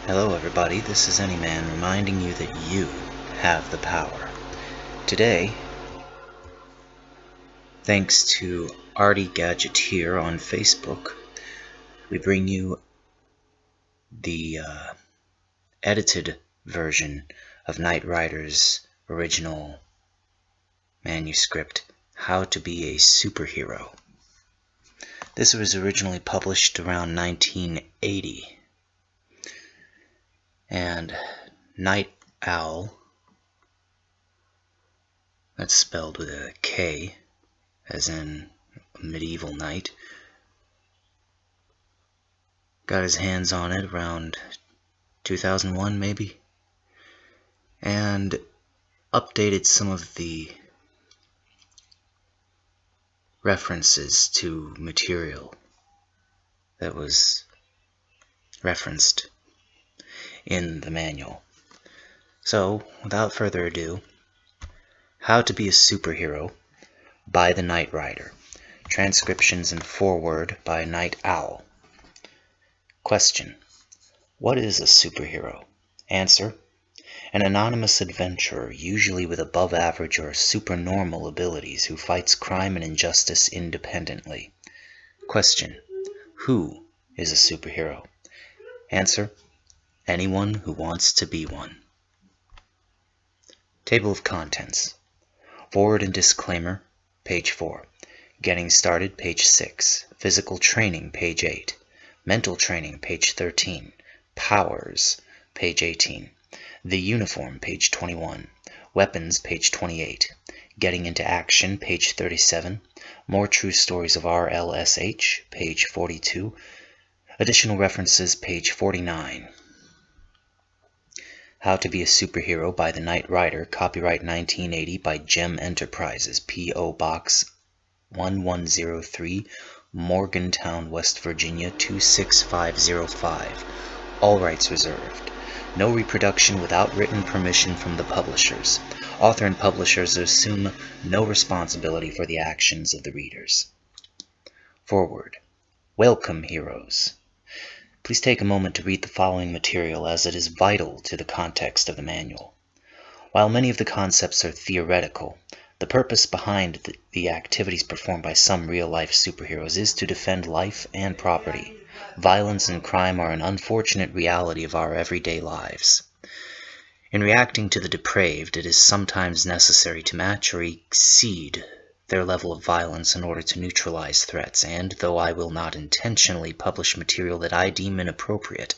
Hello everybody, this is Anyman reminding you that you have the power. Today, thanks to Artie Gadgeteer on Facebook, we bring you the edited version of Knight Rider's original manuscript, How to Be a Superhero. This was originally published around 1980. And Night Owl, that's spelled with a K, as in a medieval knight, got his hands on it around 2001 maybe, and updated some of the references to material that was referenced in the manual. So, without further ado, How to Be a Superhero by the Knight Rider. Transcriptions and foreword by Night Owl. Question: what is a superhero? Answer: an anonymous adventurer, usually with above average or supernormal abilities, who fights crime and injustice independently. Question: who is a superhero? Answer: anyone who wants to be one. Table of contents. Forward and disclaimer, page 4. Getting started, page 6. Physical training, page 8. Mental training, page 13. Powers, page 18. The uniform, page 21. Weapons, page 28. Getting into action, page 37. More true stories of RLSH, page 42. Additional references, page 49. How to Be a Superhero by the Knight Rider, copyright 1980 by Gem Enterprises, P.O. Box 1103, Morgantown, West Virginia 26505. All rights reserved. No reproduction without written permission from the publishers. Author and publishers assume no responsibility for the actions of the readers. Forward. Welcome, heroes. Please take a moment to read the following material, as it is vital to the context of the manual. While many of the concepts are theoretical, the purpose behind the activities performed by some real-life superheroes is to defend life and property. Violence and crime are an unfortunate reality of our everyday lives. In reacting to the depraved, it is sometimes necessary to match or exceed their level of violence in order to neutralize threats, and though I will not intentionally publish material that I deem inappropriate,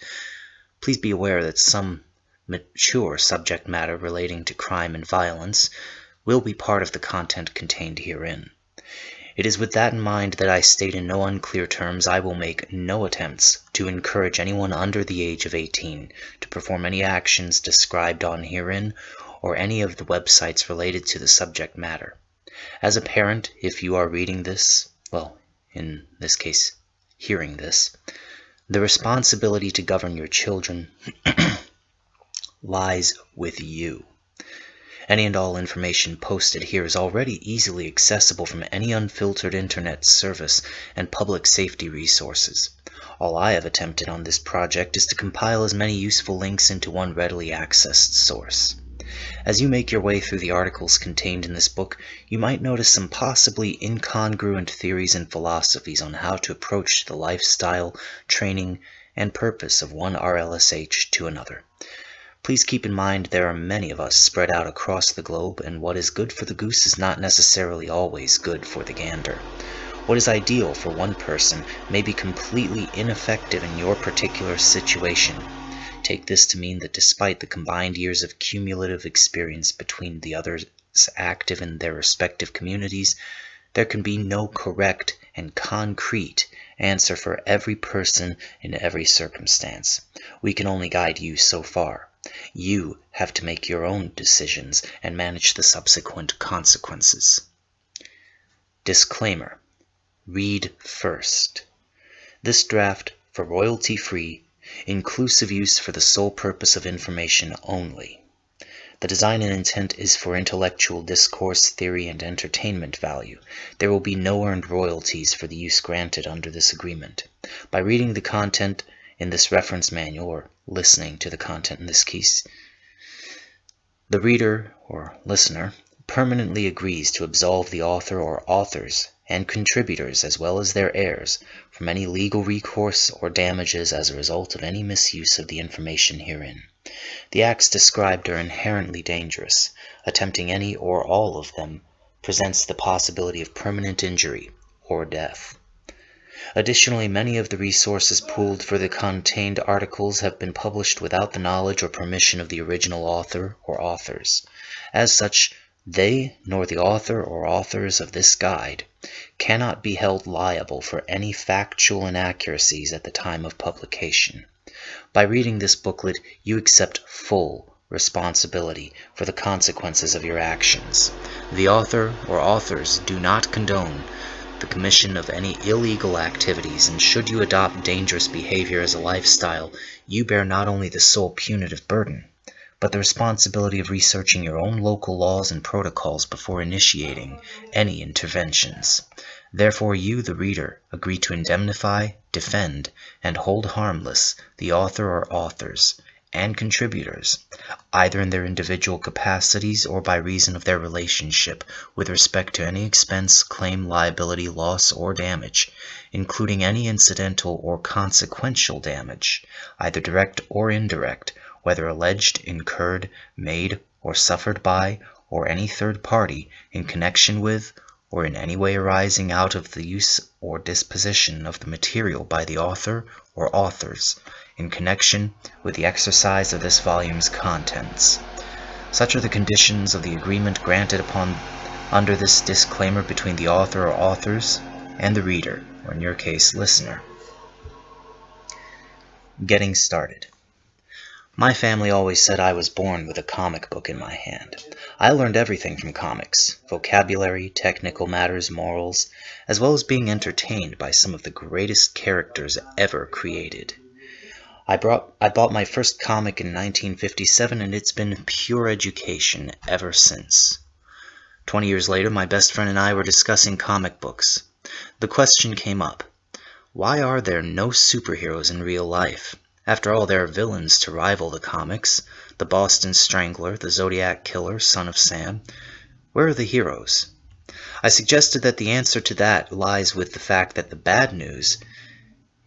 please be aware that some mature subject matter relating to crime and violence will be part of the content contained herein. It is with that in mind that I state in no unclear terms I will make no attempts to encourage anyone under the age of 18 to perform any actions described on herein or any of the websites related to the subject matter. As a parent, if you are reading this, well, in this case, hearing this, the responsibility to govern your children lies with you. Any and all information posted here is already easily accessible from any unfiltered internet service and public safety resources. All I have attempted on this project is to compile as many useful links into one readily accessed source. As you make your way through the articles contained in this book, you might notice some possibly incongruent theories and philosophies on how to approach the lifestyle, training, and purpose of one RLSH to another. Please keep in mind there are many of us spread out across the globe, and what is good for the goose is not necessarily always good for the gander. What is ideal for one person may be completely ineffective in your particular situation. Take this to mean that despite the combined years of cumulative experience between the others active in their respective communities, there can be no correct and concrete answer for every person in every circumstance. We can only guide you so far. You have to make your own decisions and manage the subsequent consequences. Disclaimer. Read first. This draft, for royalty-free, inclusive use for the sole purpose of information only. The design and intent is for intellectual discourse, theory, and entertainment value. There will be no earned royalties for the use granted under this agreement. By reading the content in this reference manual, or listening to the content in this case, the reader or listener permanently agrees to absolve the author or authors and contributors, as well as their heirs, from any legal recourse or damages as a result of any misuse of the information herein. The acts described are inherently dangerous. Attempting any or all of them presents the possibility of permanent injury or death. Additionally, many of the resources pooled for the contained articles have been published without the knowledge or permission of the original author or authors. As such, they, nor the author or authors of this guide, cannot be held liable for any factual inaccuracies at the time of publication. By reading this booklet, you accept full responsibility for the consequences of your actions. The author or authors do not condone the commission of any illegal activities, and should you adopt dangerous behavior as a lifestyle, you bear not only the sole punitive burden, but the responsibility of researching your own local laws and protocols before initiating any interventions. Therefore, you, the reader, agree to indemnify, defend, and hold harmless the author or authors and contributors, either in their individual capacities or by reason of their relationship with respect to any expense, claim, liability, loss, or damage, including any incidental or consequential damage, either direct or indirect, whether alleged, incurred, made, or suffered by, or any third party in connection with, or in any way arising out of the use or disposition of the material by the author or authors, in connection with the exercise of this volume's contents. Such are the conditions of the agreement granted upon under this disclaimer between the author or authors and the reader, or in your case, listener. Getting started. My family always said I was born with a comic book in my hand. I learned everything from comics: vocabulary, technical matters, morals, as well as being entertained by some of the greatest characters ever created. I bought my first comic in 1957, and it's been pure education ever since. 20 years later, my best friend and I were discussing comic books. The question came up: why are there no superheroes in real life? After all, there are villains to rival the comics: the Boston Strangler, the Zodiac Killer, Son of Sam. Where are the heroes? I suggested that the answer to that lies with the fact that the bad news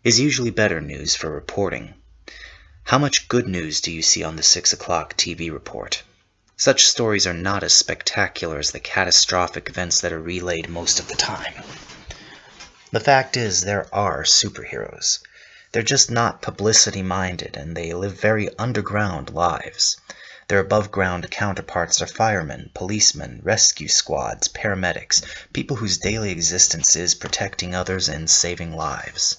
is usually better news for reporting. How much good news do you see on the 6 o'clock TV report? Such stories are not as spectacular as the catastrophic events that are relayed most of the time. The fact is, there are superheroes. They're just not publicity-minded, and they live very underground lives. Their above-ground counterparts are firemen, policemen, rescue squads, paramedics, people whose daily existence is protecting others and saving lives.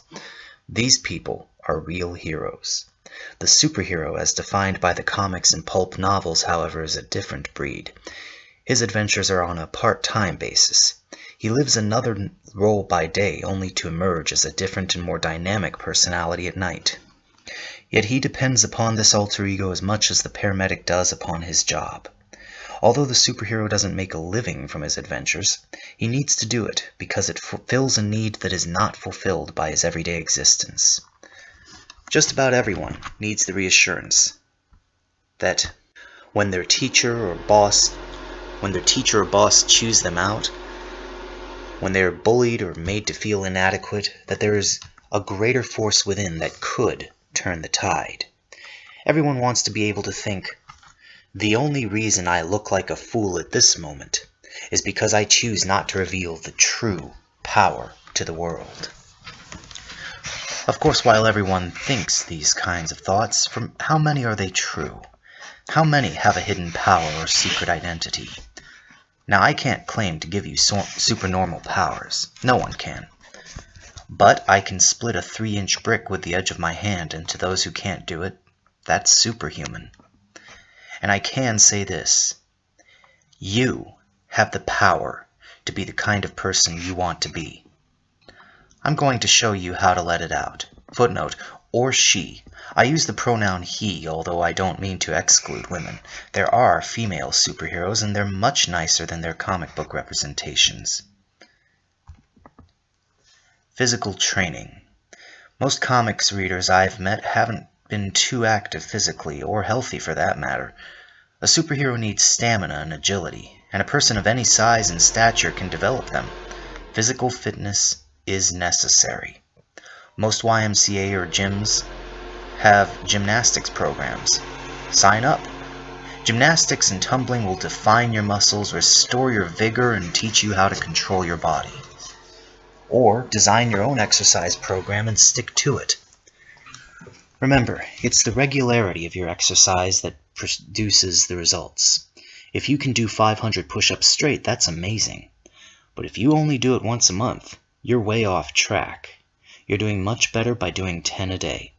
These people are real heroes. The superhero, as defined by the comics and pulp novels, however, is a different breed. His adventures are on a part-time basis. He lives another role by day, only to emerge as a different and more dynamic personality at night. Yet he depends upon this alter ego as much as the paramedic does upon his job. Although the superhero doesn't make a living from his adventures, he needs to do it because it fulfills a need that is not fulfilled by his everyday existence. Just about everyone needs the reassurance that when their teacher or boss chews them out, when they are bullied or made to feel inadequate, that there is a greater force within that could turn the tide. Everyone wants to be able to think, the only reason I look like a fool at this moment is because I choose not to reveal the true power to the world. Of course, while everyone thinks these kinds of thoughts, from how many are they true? How many have a hidden power or secret identity? Now, I can't claim to give you supernormal powers. No one can. But I can split a 3-inch brick with the edge of my hand, and to those who can't do it, that's superhuman. And I can say this: you have the power to be the kind of person you want to be. I'm going to show you how to let it out. Footnote: or she. I use the pronoun he, although I don't mean to exclude women. There are female superheroes, and they're much nicer than their comic book representations. Physical training. Most comics readers I've met haven't been too active physically, or healthy for that matter. A superhero needs stamina and agility, and a person of any size and stature can develop them. Physical fitness is necessary. Most YMCA or gyms have gymnastics programs. Sign up. Gymnastics and tumbling will define your muscles, restore your vigor, and teach you how to control your body. Or design your own exercise program and stick to it. Remember, it's the regularity of your exercise that produces the results. If you can do 500 push-ups straight, that's amazing. But if you only do it once a month, you're way off track. You're doing much better by doing 10 a day.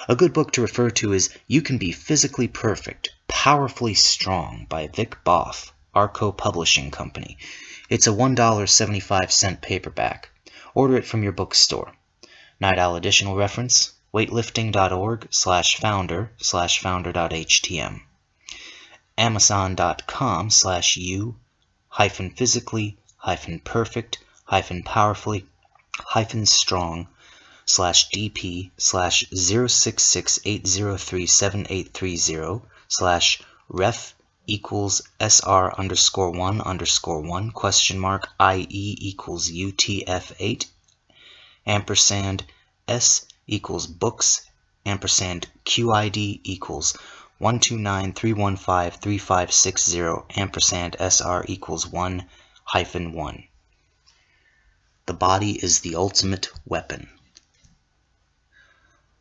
A good book to refer to is You Can Be Physically Perfect, Powerfully Strong by Vic Boff, Arco Publishing Company. It's a $1.75 paperback. Order it from your bookstore. Night Owl additional reference, weightlifting.org/founder/founder.htm. Amazon.com/you-physically-perfect-ref=ref=IE=UTF8 &S=books &QID=129-315-3560 &SR=1-1. The body is the ultimate weapon.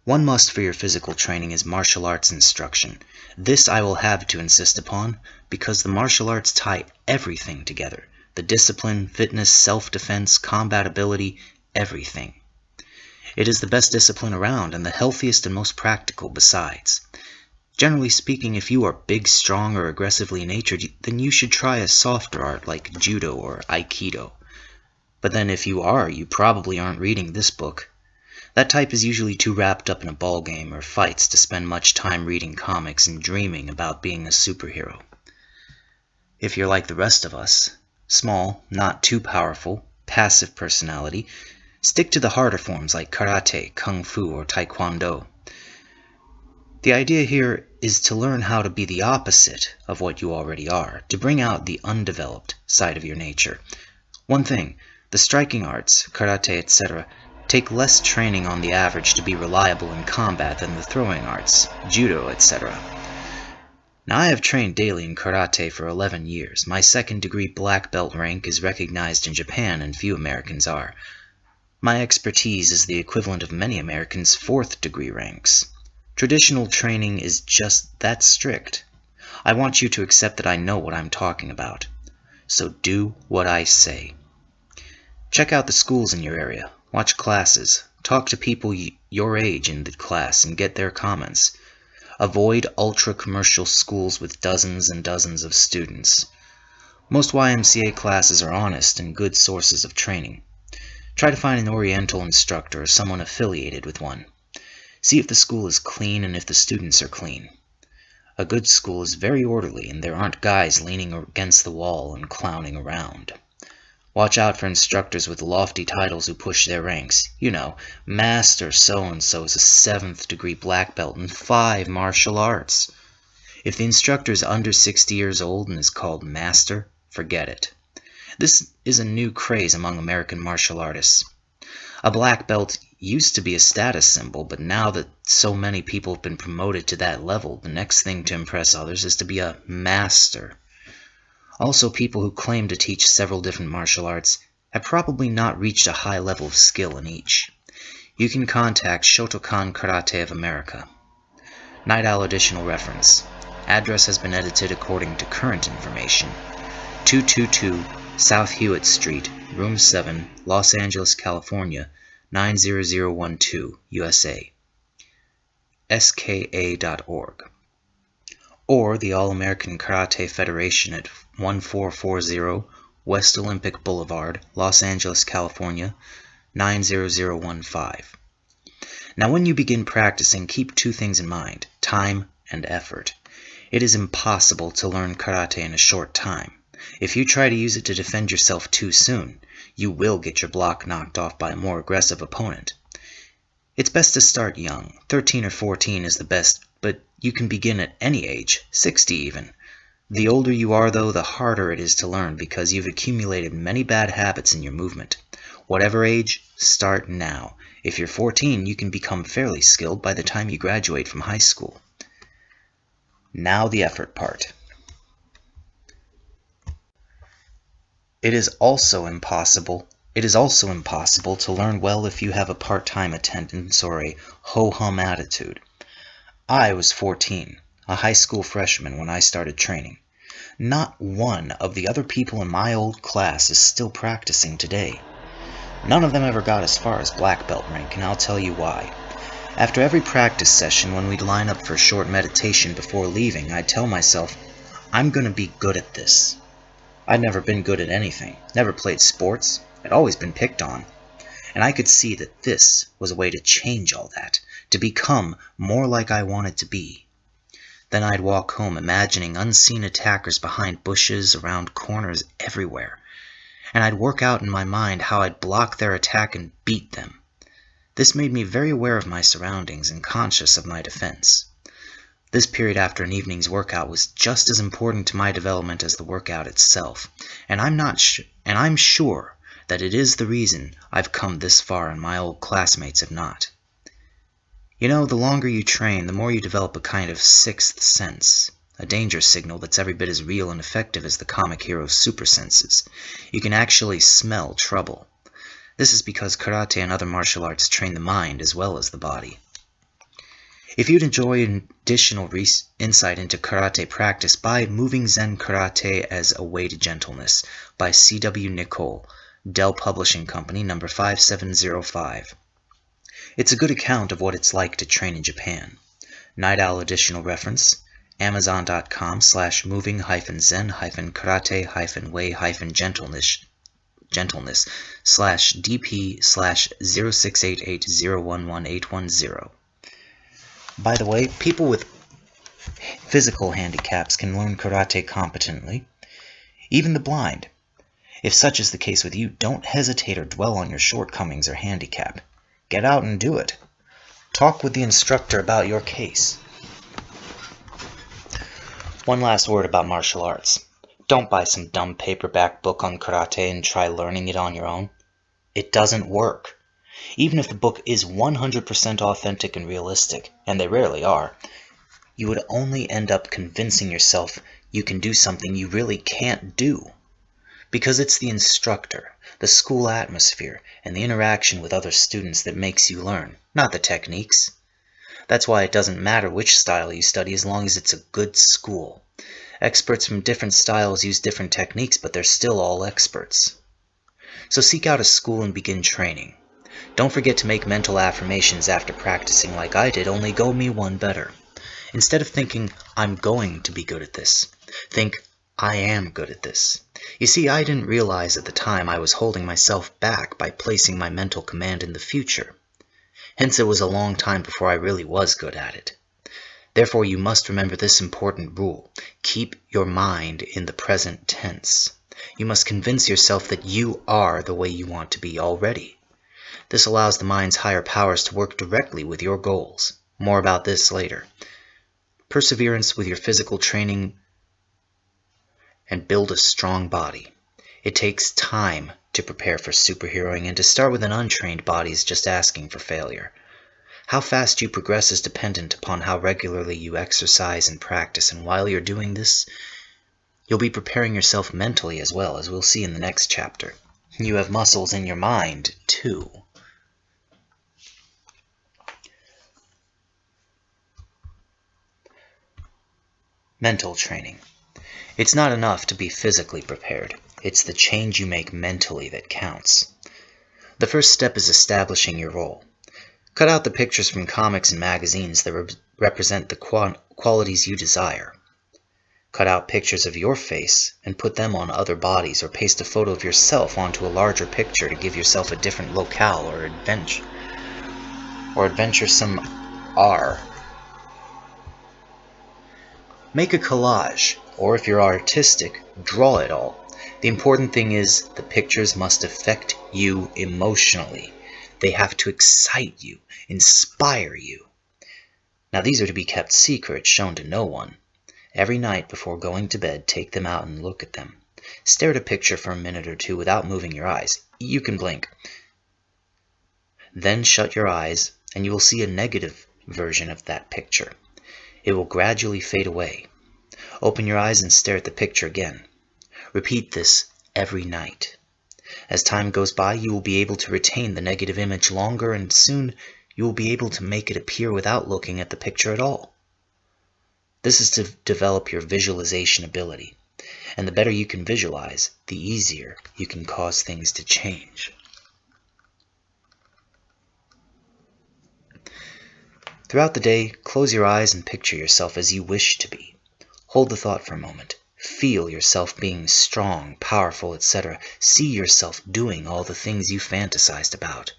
One must for your physical training is martial arts instruction. This I will have to insist upon, because the martial arts tie everything together. The discipline, fitness, self-defense, combat ability, everything. It is the best discipline around, and the healthiest and most practical besides. Generally speaking, if you are big, strong, or aggressively natured, then you should try a softer art like judo or aikido. But then if you are, you probably aren't reading this book. That type is usually too wrapped up in a ball game or fights to spend much time reading comics and dreaming about being a superhero. If you're like the rest of us, small, not too powerful, passive personality, stick to the harder forms like karate, kung fu, or taekwondo. The idea here is to learn how to be the opposite of what you already are, to bring out the undeveloped side of your nature. One thing, the striking arts, karate, etc., take less training on the average to be reliable in combat than the throwing arts, judo, etc. Now, I have trained daily in karate for 11 years. My second-degree black belt rank is recognized in Japan, and few Americans are. My expertise is the equivalent of many Americans' fourth-degree ranks. Traditional training is just that strict. I want you to accept that I know what I'm talking about. So do what I say. Check out the schools in your area. Watch classes. Talk to people your age in the class and get their comments. Avoid ultra-commercial schools with dozens and dozens of students. Most YMCA classes are honest and good sources of training. Try to find an Oriental instructor or someone affiliated with one. See if the school is clean and if the students are clean. A good school is very orderly, and there aren't guys leaning against the wall and clowning around. Watch out for instructors with lofty titles who push their ranks. You know, Master so-and-so is a 7th-degree black belt in 5 martial arts. If the instructor is under 60 years old and is called Master, forget it. This is a new craze among American martial artists. A black belt used to be a status symbol, but now that so many people have been promoted to that level, the next thing to impress others is to be a master. Also, people who claim to teach several different martial arts have probably not reached a high level of skill in each. You can contact Shotokan Karate of America. Night Owl additional reference. Address has been edited according to current information. 222 South Hewitt Street, Room 7, Los Angeles, California, 90012, USA. ska.org. Or the All-American Karate Federation at 1440 West Olympic Boulevard, Los Angeles, California, 90015. Now, when you begin practicing, keep 2 things in mind: time and effort. It is impossible to learn karate in a short time. If you try to use it to defend yourself too soon, you will get your block knocked off by a more aggressive opponent. It's best to start young. 13 or 14 is the best, but you can begin at any age, 60 even. The older you are, though, the harder it is to learn because you've accumulated many bad habits in your movement. Whatever age, start now. If you're 14, you can become fairly skilled by the time you graduate from high school. Now the effort part. It is also impossible to learn well if you have a part-time attendance or a ho-hum attitude. I was 14, a high school freshman when I started training. Not one of the other people in my old class is still practicing today. None of them ever got as far as black belt rank, and I'll tell you why. After every practice session, when we'd line up for a short meditation before leaving, I'd tell myself, I'm gonna be good at this. I'd never been good at anything, never played sports, I'd always been picked on. And I could see that this was a way to change all that, to become more like I wanted to be. Then I'd walk home imagining unseen attackers behind bushes, around corners, everywhere. And I'd work out in my mind how I'd block their attack and beat them. This made me very aware of my surroundings and conscious of my defense. This period after an evening's workout was just as important to my development as the workout itself, and I'm sure that it is the reason I've come this far and my old classmates have not. You know, the longer you train, the more you develop a kind of sixth sense, a danger signal that's every bit as real and effective as the comic hero's super senses. You can actually smell trouble. This is because karate and other martial arts train the mind as well as the body. If you'd enjoy additional insight into karate practice, buy Moving Zen Karate as a Way to Gentleness by C.W. Nicole, Dell Publishing Company, number 5705. It's a good account of what it's like to train in Japan. Night Owl additional reference, amazon.com/moving-zen-karate-way-gentleness/dp/0688011810. By the way, people with physical handicaps can learn karate competently, even the blind. If such is the case with you, don't hesitate or dwell on your shortcomings or handicap. Get out and do it. Talk with the instructor about your case. One last word about martial arts. Don't buy some dumb paperback book on karate and try learning it on your own. It doesn't work. Even if the book is 100% authentic and realistic, and they rarely are, you would only end up convincing yourself you can do something you really can't do. Because it's the instructor, the school atmosphere, and the interaction with other students that makes you learn, not the techniques. That's why it doesn't matter which style you study as long as it's a good school. Experts from different styles use different techniques, but they're still all experts. So seek out a school and begin training. Don't forget to make mental affirmations after practicing like I did, only go me one better. Instead of thinking, I'm going to be good at this, think, I am good at this. You see, I didn't realize at the time I was holding myself back by placing my mental command in the future. Hence it was a long time before I really was good at it. Therefore you must remember this important rule. Keep your mind in the present tense. You must convince yourself that you are the way you want to be already. This allows the mind's higher powers to work directly with your goals. More about this later. Perseverance with your physical training and build a strong body. It takes time to prepare for superheroing, and to start with an untrained body is just asking for failure. How fast you progress is dependent upon how regularly you exercise and practice, and while you're doing this, you'll be preparing yourself mentally as well, as we'll see in the next chapter. You have muscles in your mind, too. Mental training. It's not enough to be physically prepared. It's the change you make mentally that counts. The first step is establishing your role. Cut out the pictures from comics and magazines that represent the qualities you desire. Cut out pictures of your face and put them on other bodies, or paste a photo of yourself onto a larger picture to give yourself a different locale or adventuresome R. Make a collage, or if you're artistic, draw it all. The important thing is the pictures must affect you emotionally. They have to excite you, inspire you. Now these are to be kept secret, shown to no one. Every night before going to bed, take them out and look at them. Stare at a picture for a minute or two without moving your eyes. You can blink. Then shut your eyes and you will see a negative version of that picture. It will gradually fade away. Open your eyes and stare at the picture again. Repeat this every night. As time goes by, you will be able to retain the negative image longer, and soon you will be able to make it appear without looking at the picture at all. This is to develop your visualization ability, and the better you can visualize, the easier you can cause things to change. Throughout the day, close your eyes and picture yourself as you wish to be. Hold the thought for a moment. Feel yourself being strong, powerful, etc. See yourself doing all the things you fantasized about.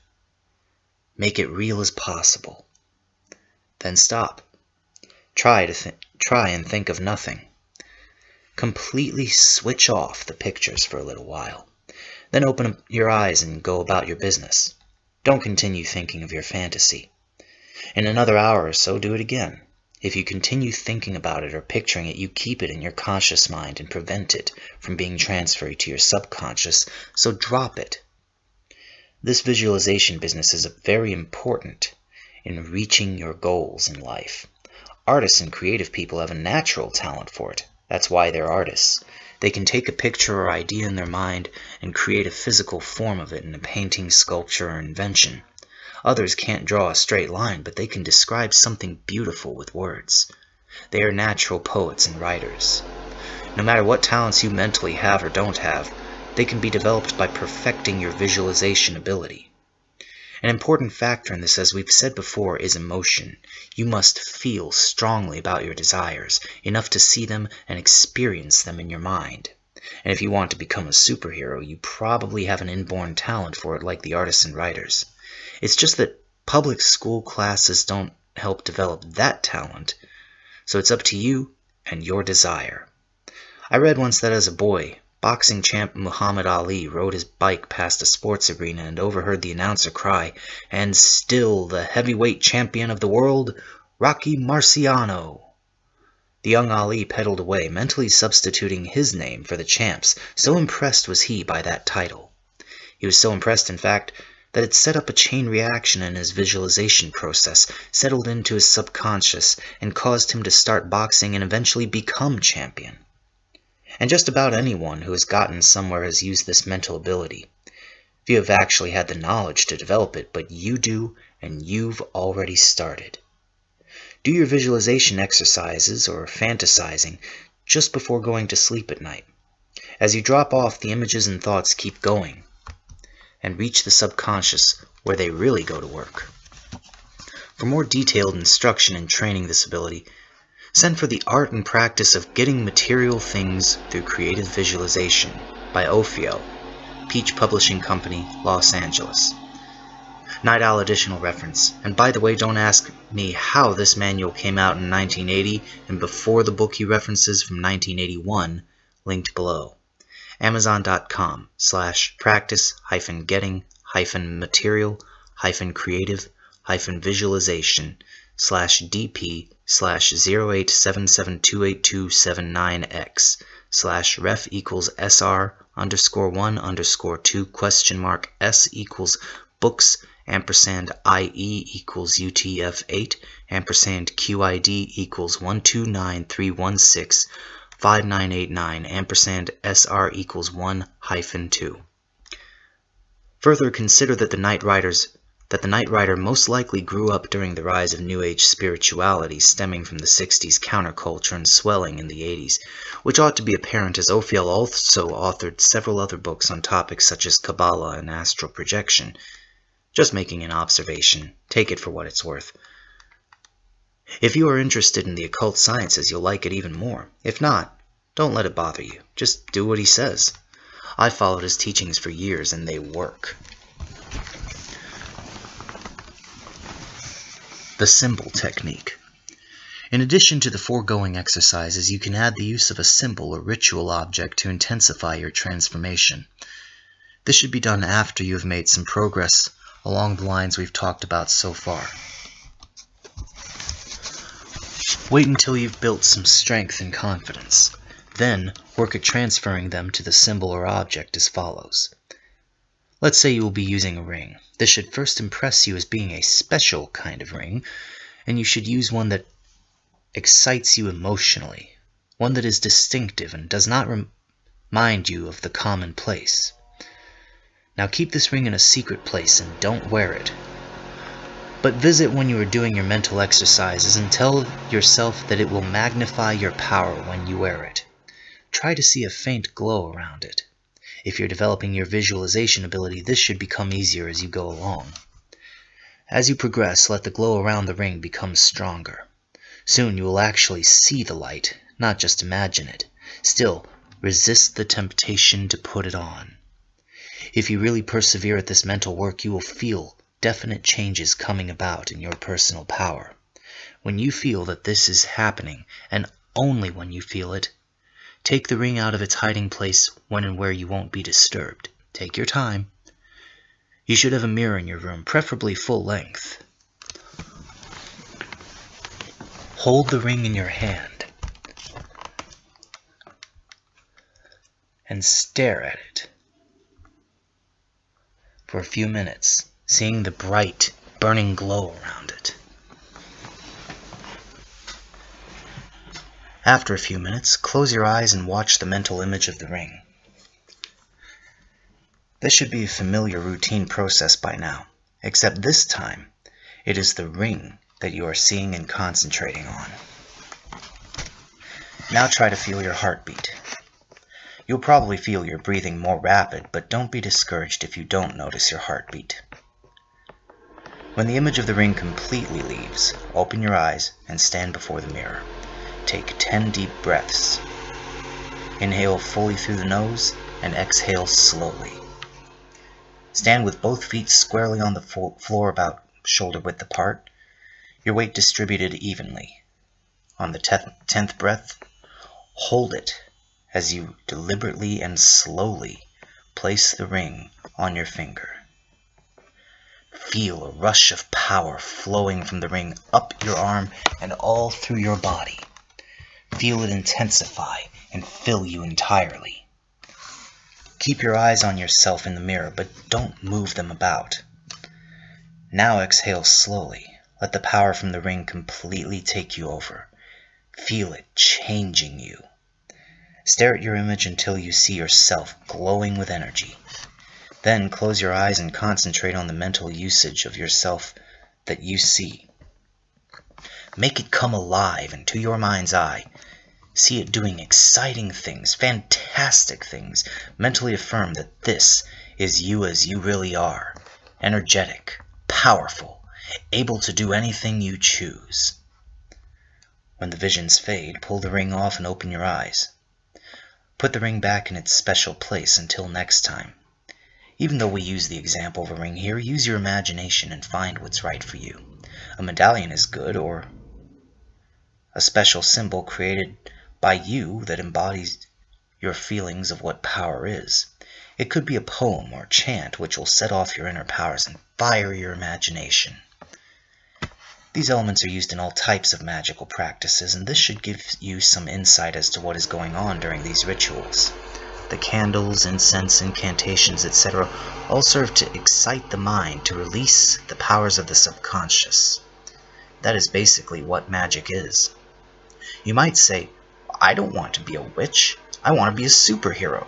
Make it real as possible. Then stop. Try and think of nothing. Completely switch off the pictures for a little while. Then open up your eyes and go about your business. Don't continue thinking of your fantasy. In another hour or so, do it again. If you continue thinking about it or picturing it, you keep it in your conscious mind and prevent it from being transferred to your subconscious, so drop it. This visualization business is very important in reaching your goals in life. Artists and creative people have a natural talent for it. That's why they're artists. They can take a picture or idea in their mind and create a physical form of it in a painting, sculpture, or invention. Others can't draw a straight line, but they can describe something beautiful with words. They are natural poets and writers. No matter what talents you mentally have or don't have, they can be developed by perfecting your visualization ability. An important factor in this, as we've said before, is emotion. You must feel strongly about your desires, enough to see them and experience them in your mind. And if you want to become a superhero, you probably have an inborn talent for it, like the artists and writers. It's just that public school classes don't help develop that talent, so it's up to you and your desire. I read once that as a boy, boxing champ Muhammad Ali rode his bike past a sports arena and overheard the announcer cry, "And still the heavyweight champion of the world, Rocky Marciano." The young Ali pedaled away, mentally substituting his name for the champ's. So impressed was he by that title. He was so impressed, in fact, that it set up a chain reaction in his visualization process, settled into his subconscious, and caused him to start boxing and eventually become champion. And just about anyone who has gotten somewhere has used this mental ability. Few have actually had the knowledge to develop it, but you do, and you've already started. Do your visualization exercises or fantasizing just before going to sleep at night. As you drop off, the images and thoughts keep going and reach the subconscious, where they really go to work. For more detailed instruction in training this ability, send for The Art and Practice of Getting Material Things Through Creative Visualization by Ophiel, Peach Publishing Company, Los Angeles. Night Owl additional reference. And by the way, don't ask me how this manual came out in 1980 and before the book he references from 1981, linked below. Amazon.com/practice-getting-material-QID=SR_1_SQ2?mark S=book's_QID=12931665989 /. Further, consider that the Night Rider most likely grew up during the rise of New Age spirituality stemming from the 60s counterculture and swelling in the 80s, which ought to be apparent as Ophiel also authored several other books on topics such as Kabbalah and astral projection. Just making an observation. Take it for what it's worth. If you are interested in the occult sciences, you'll like it even more. If not, don't let it bother you. Just do what he says. I've followed his teachings for years, and they work. The symbol technique. In addition to the foregoing exercises, you can add the use of a symbol or ritual object to intensify your transformation. This should be done after you have made some progress along the lines we've talked about so far. Wait until you've built some strength and confidence. Then, work at transferring them to the symbol or object as follows. Let's say you will be using a ring. This should first impress you as being a special kind of ring, and you should use one that excites you emotionally, one that is distinctive and does not remind you of the commonplace. Now keep this ring in a secret place and don't wear it. But visit when you are doing your mental exercises and tell yourself that it will magnify your power when you wear it. Try to see a faint glow around it. If you're developing your visualization ability, this should become easier as you go along. As you progress, let the glow around the ring become stronger. Soon you will actually see the light, not just imagine it. Still, resist the temptation to put it on. If you really persevere at this mental work, you will feel definite changes coming about in your personal power. When you feel that this is happening, and only when you feel it, take the ring out of its hiding place when and where you won't be disturbed. Take your time. You should have a mirror in your room, preferably full length. Hold the ring in your hand and stare at it for a few minutes, seeing the bright, burning glow around it. After a few minutes, close your eyes and watch the mental image of the ring. This should be a familiar routine process by now, except this time, it is the ring that you are seeing and concentrating on. Now try to feel your heartbeat. You'll probably feel your breathing more rapid, but don't be discouraged if you don't notice your heartbeat. When the image of the ring completely leaves, open your eyes and stand before the mirror. Take 10 deep breaths. Inhale fully through the nose and exhale slowly. Stand with both feet squarely on the floor about shoulder width apart, your weight distributed evenly. On the 10th breath, hold it as you deliberately and slowly place the ring on your finger. Feel a rush of power flowing from the ring up your arm and all through your body. Feel it intensify and fill you entirely. Keep your eyes on yourself in the mirror, but don't move them about. Now exhale slowly. Let the power from the ring completely take you over. Feel it changing you. Stare at your image until you see yourself glowing with energy. Then close your eyes and concentrate on the mental usage of yourself that you see. Make it come alive into your mind's eye. See it doing exciting things, fantastic things. Mentally affirm that this is you as you really are. Energetic, powerful, able to do anything you choose. When the visions fade, pull the ring off and open your eyes. Put the ring back in its special place until next time. Even though we use the example of a ring here, use your imagination and find what's right for you. A medallion is good, or a special symbol created by you that embodies your feelings of what power is. It could be a poem or chant which will set off your inner powers and fire your imagination. These elements are used in all types of magical practices, and this should give you some insight as to what is going on during these rituals. The candles, incense, incantations, etc. all serve to excite the mind to release the powers of the subconscious. That is basically what magic is. You might say, I don't want to be a witch. I want to be a superhero.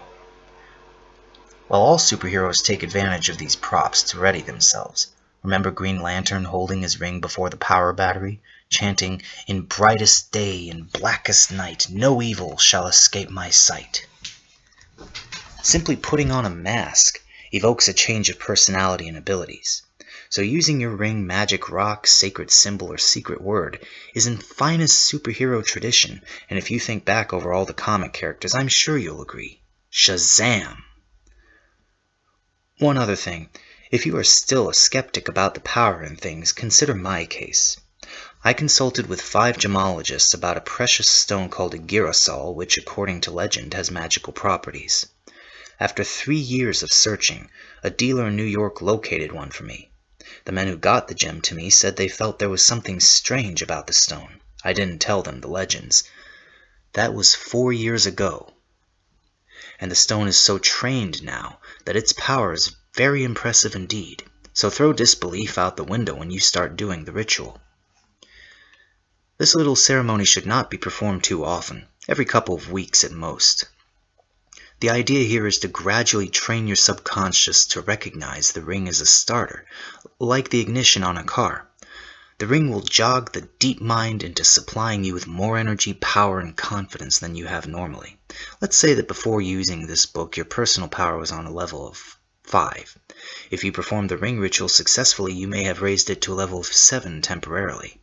Well, all superheroes take advantage of these props to ready themselves. Remember Green Lantern holding his ring before the power battery, chanting, "In brightest day and blackest night, no evil shall escape my sight." Simply putting on a mask evokes a change of personality and abilities. So using your ring, magic, rock, sacred symbol, or secret word is in finest superhero tradition, and if you think back over all the comic characters, I'm sure you'll agree. Shazam! One other thing. If you are still a skeptic about the power in things, consider my case. I consulted with 5 gemologists about a precious stone called a girasol, which, according to legend, has magical properties. After 3 years of searching, a dealer in New York located one for me. The men who got the gem to me said they felt there was something strange about the stone. I didn't tell them the legends. That was 4 years ago. And the stone is so trained now that its power is very impressive indeed. So throw disbelief out the window when you start doing the ritual. This little ceremony should not be performed too often, every couple of weeks at most. The idea here is to gradually train your subconscious to recognize the ring as a starter, like the ignition on a car. The ring will jog the deep mind into supplying you with more energy, power, and confidence than you have normally. Let's say that before using this book, your personal power was on a level of 5. If you perform the ring ritual successfully, you may have raised it to a level of 7 temporarily.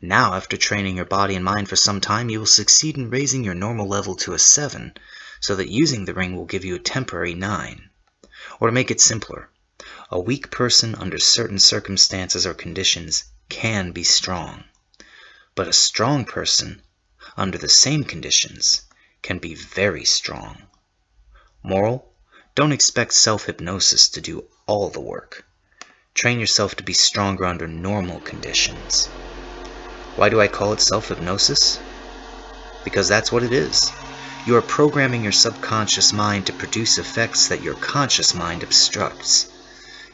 Now, after training your body and mind for some time, you will succeed in raising your normal level to a 7, so that using the ring will give you a temporary 9. Or to make it simpler, a weak person under certain circumstances or conditions can be strong, but a strong person under the same conditions can be very strong. Moral: don't expect self-hypnosis to do all the work. Train yourself to be stronger under normal conditions. Why do I call it self-hypnosis? Because that's what it is. You are programming your subconscious mind to produce effects that your conscious mind obstructs.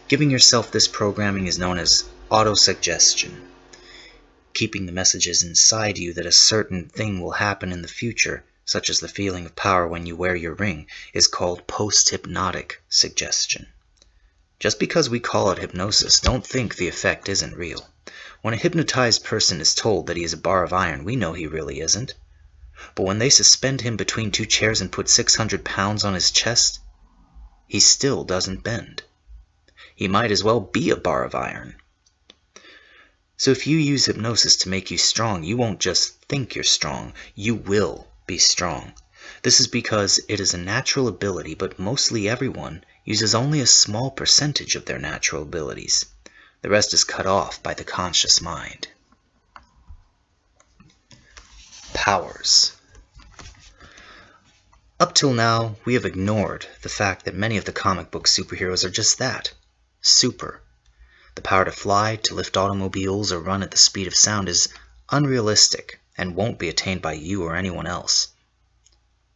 Giving yourself this programming is known as autosuggestion. Keeping the messages inside you that a certain thing will happen in the future, such as the feeling of power when you wear your ring, is called post-hypnotic suggestion. Just because we call it hypnosis, don't think the effect isn't real. When a hypnotized person is told that he is a bar of iron, we know he really isn't. But when they suspend him between 2 chairs and put 600 pounds on his chest, he still doesn't bend. He might as well be a bar of iron. So if you use hypnosis to make you strong, you won't just think you're strong, you will be strong. This is because it is a natural ability, but mostly everyone uses only a small percentage of their natural abilities. The rest is cut off by the conscious mind. Powers. Up till now, we have ignored the fact that many of the comic book superheroes are just that, super. The power to fly, to lift automobiles, or run at the speed of sound is unrealistic and won't be attained by you or anyone else.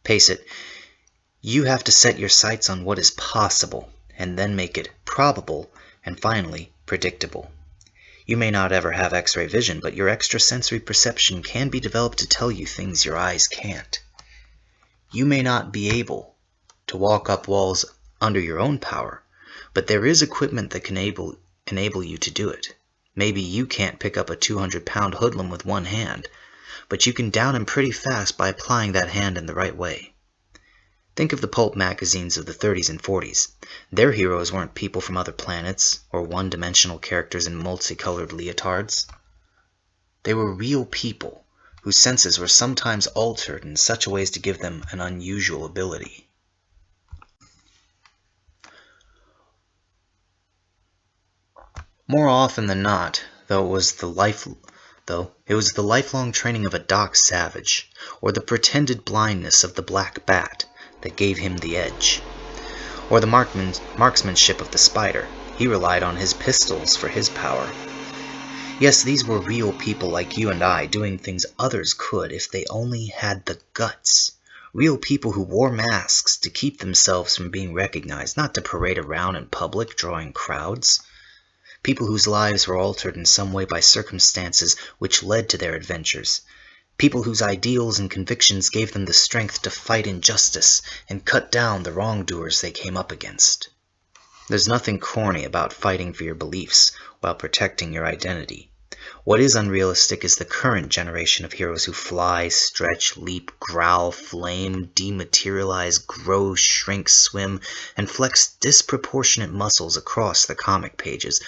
Pace it, you have to set your sights on what is possible, and then make it probable, and finally, predictable. You may not ever have X-ray vision, but your extrasensory perception can be developed to tell you things your eyes can't. You may not be able to walk up walls under your own power, but there is equipment that can enable you to do it. Maybe you can't pick up a 200-pound hoodlum with one hand, but you can down him pretty fast by applying that hand in the right way. Think of the pulp magazines of the 30s and 40s. Their heroes weren't people from other planets or one-dimensional characters in multicolored leotards. They were real people whose senses were sometimes altered in such a way as to give them an unusual ability. More often than not, though, it was the lifelong training of a dock savage, or the pretended blindness of the black bat, that gave him the edge, or the marksmanship of the spider. He relied on his pistols for his power. Yes, these were real people like you and I, doing things others could if they only had the guts. Real people who wore masks to keep themselves from being recognized, not to parade around in public, drawing crowds. People whose lives were altered in some way by circumstances which led to their adventures. People whose ideals and convictions gave them the strength to fight injustice and cut down the wrongdoers they came up against. There's nothing corny about fighting for your beliefs while protecting your identity. What is unrealistic is the current generation of heroes who fly, stretch, leap, growl, flame, dematerialize, grow, shrink, swim, and flex disproportionate muscles across the comic pages,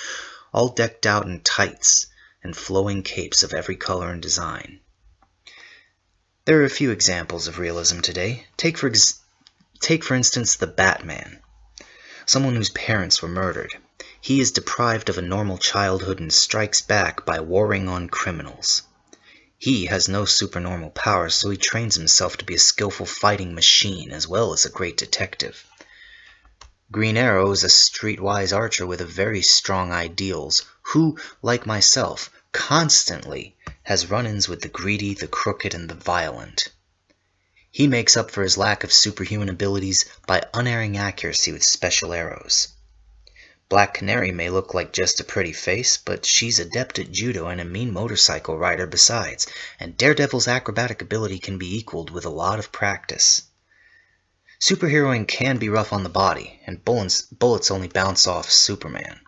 all decked out in tights and flowing capes of every color and design. There are a few examples of realism today. Take for instance the Batman, someone whose parents were murdered. He is deprived of a normal childhood and strikes back by warring on criminals. He has no supernormal powers, so he trains himself to be a skillful fighting machine as well as a great detective. Green Arrow is a streetwise archer with a very strong ideals, who, like myself, constantly has run-ins with the greedy, the crooked, and the violent. He makes up for his lack of superhuman abilities by unerring accuracy with special arrows. Black Canary may look like just a pretty face, but she's adept at judo and a mean motorcycle rider besides, and Daredevil's acrobatic ability can be equaled with a lot of practice. Superheroing can be rough on the body, and bullets only bounce off Superman,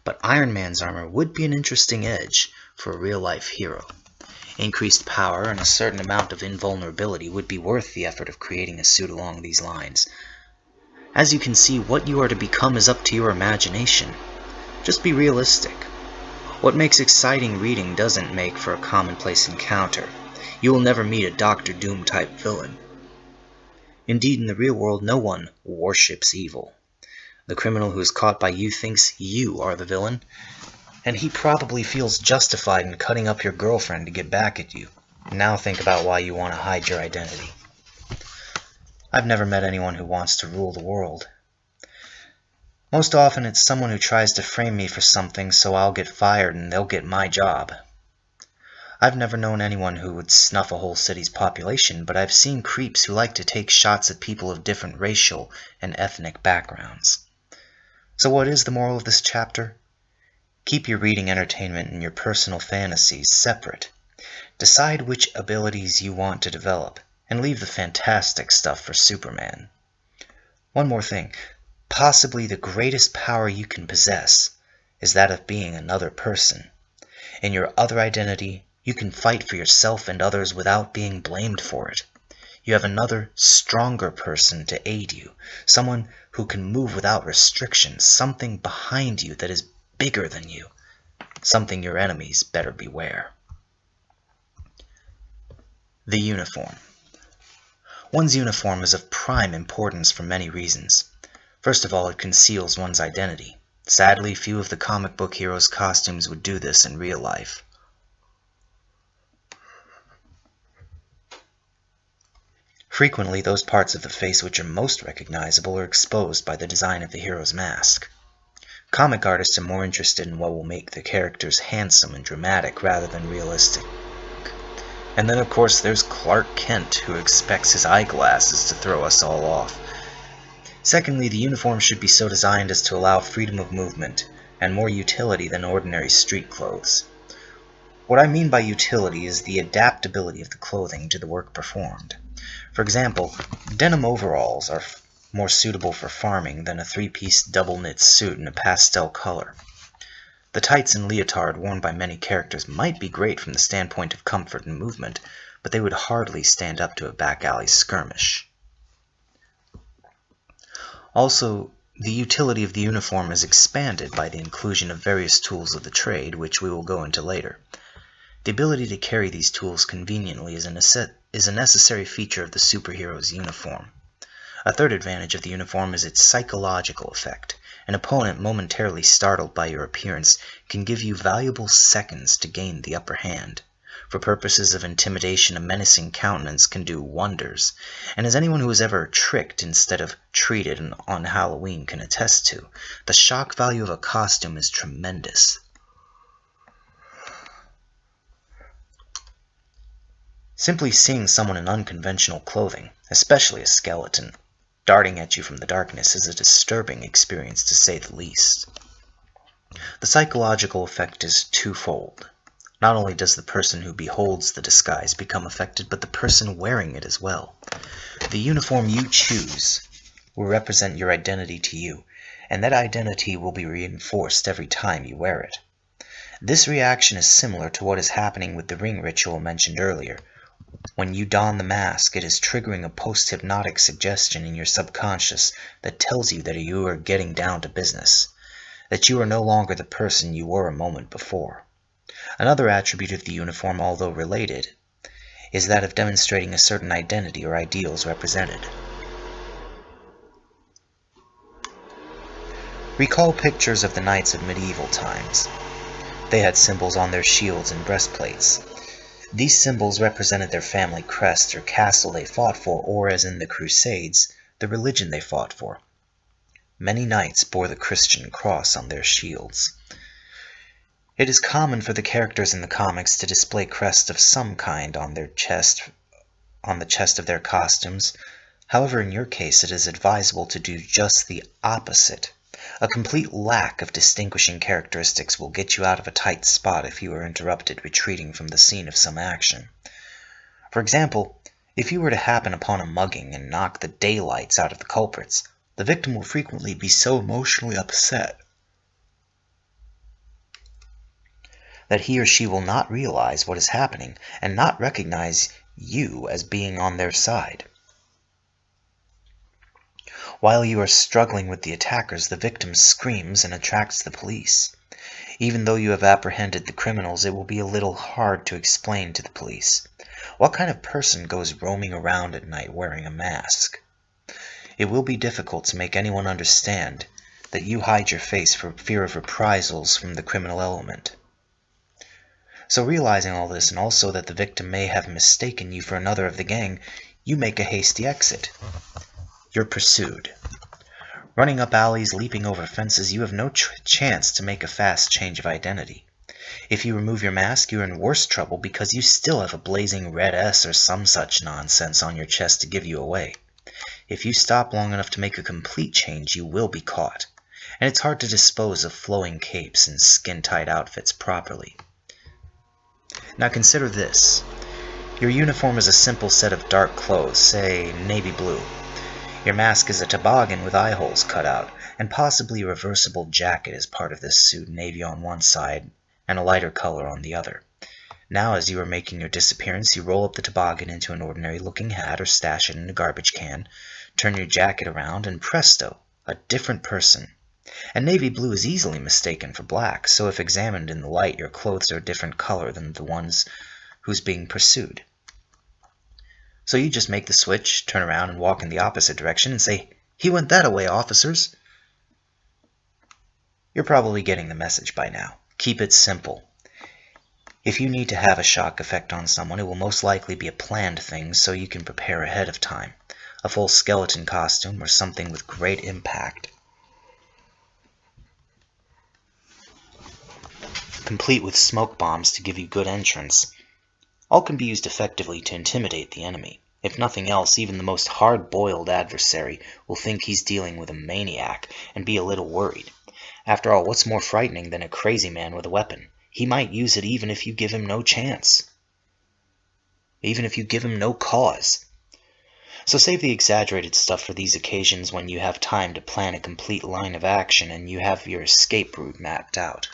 but Iron Man's armor would be an interesting edge for a real-life hero. Increased power and a certain amount of invulnerability would be worth the effort of creating a suit along these lines. As you can see, what you are to become is up to your imagination. Just be realistic. What makes exciting reading doesn't make for a commonplace encounter. You will never meet a Doctor Doom type villain. Indeed, in the real world, no one worships evil. The criminal who is caught by you thinks you are the villain, and he probably feels justified in cutting up your girlfriend to get back at you. Now think about why you want to hide your identity. I've never met anyone who wants to rule the world. Most often it's someone who tries to frame me for something so I'll get fired and they'll get my job. I've never known anyone who would snuff a whole city's population, but I've seen creeps who like to take shots at people of different racial and ethnic backgrounds. So what is the moral of this chapter? Keep your reading entertainment and your personal fantasies separate. Decide which abilities you want to develop, and leave the fantastic stuff for Superman. One more thing. Possibly the greatest power you can possess is that of being another person. In your other identity, you can fight for yourself and others without being blamed for it. You have another, stronger person to aid you, someone who can move without restrictions, something behind you that is bigger than you, something your enemies better beware. The uniform. One's uniform is of prime importance for many reasons. First of all, it conceals one's identity. Sadly, few of the comic book heroes' costumes would do this in real life. Frequently, those parts of the face which are most recognizable are exposed by the design of the hero's mask. Comic artists are more interested in what will make the characters handsome and dramatic rather than realistic. And then, of course, there's Clark Kent, who expects his eyeglasses to throw us all off. Secondly, the uniform should be so designed as to allow freedom of movement and more utility than ordinary street clothes. What I mean by utility is the adaptability of the clothing to the work performed. For example, denim overalls are more suitable for farming than a three-piece double-knit suit in a pastel color. The tights and leotard worn by many characters might be great from the standpoint of comfort and movement, but they would hardly stand up to a back-alley skirmish. Also, the utility of the uniform is expanded by the inclusion of various tools of the trade, which we will go into later. The ability to carry these tools conveniently is a necessary feature of the superhero's uniform. A third advantage of the uniform is its psychological effect. An opponent momentarily startled by your appearance can give you valuable seconds to gain the upper hand. For purposes of intimidation, a menacing countenance can do wonders, and as anyone who has ever tricked instead of treated on Halloween can attest to, the shock value of a costume is tremendous. Simply seeing someone in unconventional clothing, especially a skeleton, darting at you from the darkness is a disturbing experience to say the least. The psychological effect is twofold. Not only does the person who beholds the disguise become affected, but the person wearing it as well. The uniform you choose will represent your identity to you, and that identity will be reinforced every time you wear it. This reaction is similar to what is happening with the ring ritual mentioned earlier. When you don the mask, it is triggering a post-hypnotic suggestion in your subconscious that tells you that you are getting down to business, that you are no longer the person you were a moment before. Another attribute of the uniform, although related, is that of demonstrating a certain identity or ideals represented. Recall pictures of the knights of medieval times. They had symbols on their shields and breastplates. These symbols represented their family crest or castle they fought for, or, as in the Crusades, the religion they fought for. Many knights bore the Christian cross on their shields. It is common for the characters in the comics to display crests of some kind on the chest of their costumes. However, in your case, it is advisable to do just the opposite. A complete lack of distinguishing characteristics will get you out of a tight spot if you are interrupted retreating from the scene of some action. For example, if you were to happen upon a mugging and knock the daylights out of the culprits, the victim will frequently be so emotionally upset that he or she will not realize what is happening and not recognize you as being on their side. While you are struggling with the attackers, the victim screams and attracts the police. Even though you have apprehended the criminals, it will be a little hard to explain to the police. What kind of person goes roaming around at night wearing a mask? It will be difficult to make anyone understand that you hide your face for fear of reprisals from the criminal element. So realizing all this, and also that the victim may have mistaken you for another of the gang, you make a hasty exit. You're pursued. Running up alleys, leaping over fences, you have no chance to make a fast change of identity. If you remove your mask, you're in worse trouble because you still have a blazing red S or some such nonsense on your chest to give you away. If you stop long enough to make a complete change, you will be caught. And it's hard to dispose of flowing capes and skin-tight outfits properly. Now consider this. Your uniform is a simple set of dark clothes, say navy blue. Your mask is a toboggan with eye holes cut out, and possibly a reversible jacket as part of this suit, navy on one side and a lighter color on the other. Now, as you are making your disappearance, you roll up the toboggan into an ordinary-looking hat or stash it in a garbage can, turn your jacket around, and presto, a different person. And navy blue is easily mistaken for black, so if examined in the light, your clothes are a different color than the ones who's being pursued. So you just make the switch, turn around and walk in the opposite direction and say, "He went that-a-way, officers." You're probably getting the message by now. Keep it simple. If you need to have a shock effect on someone, it will most likely be a planned thing so you can prepare ahead of time. A full skeleton costume or something with great impact, complete with smoke bombs to give you good entrance. All can be used effectively to intimidate the enemy. If nothing else, even the most hard-boiled adversary will think he's dealing with a maniac and be a little worried. After all, what's more frightening than a crazy man with a weapon? He might use it even if you give him no chance. Even if you give him no cause. So save the exaggerated stuff for these occasions when you have time to plan a complete line of action and you have your escape route mapped out.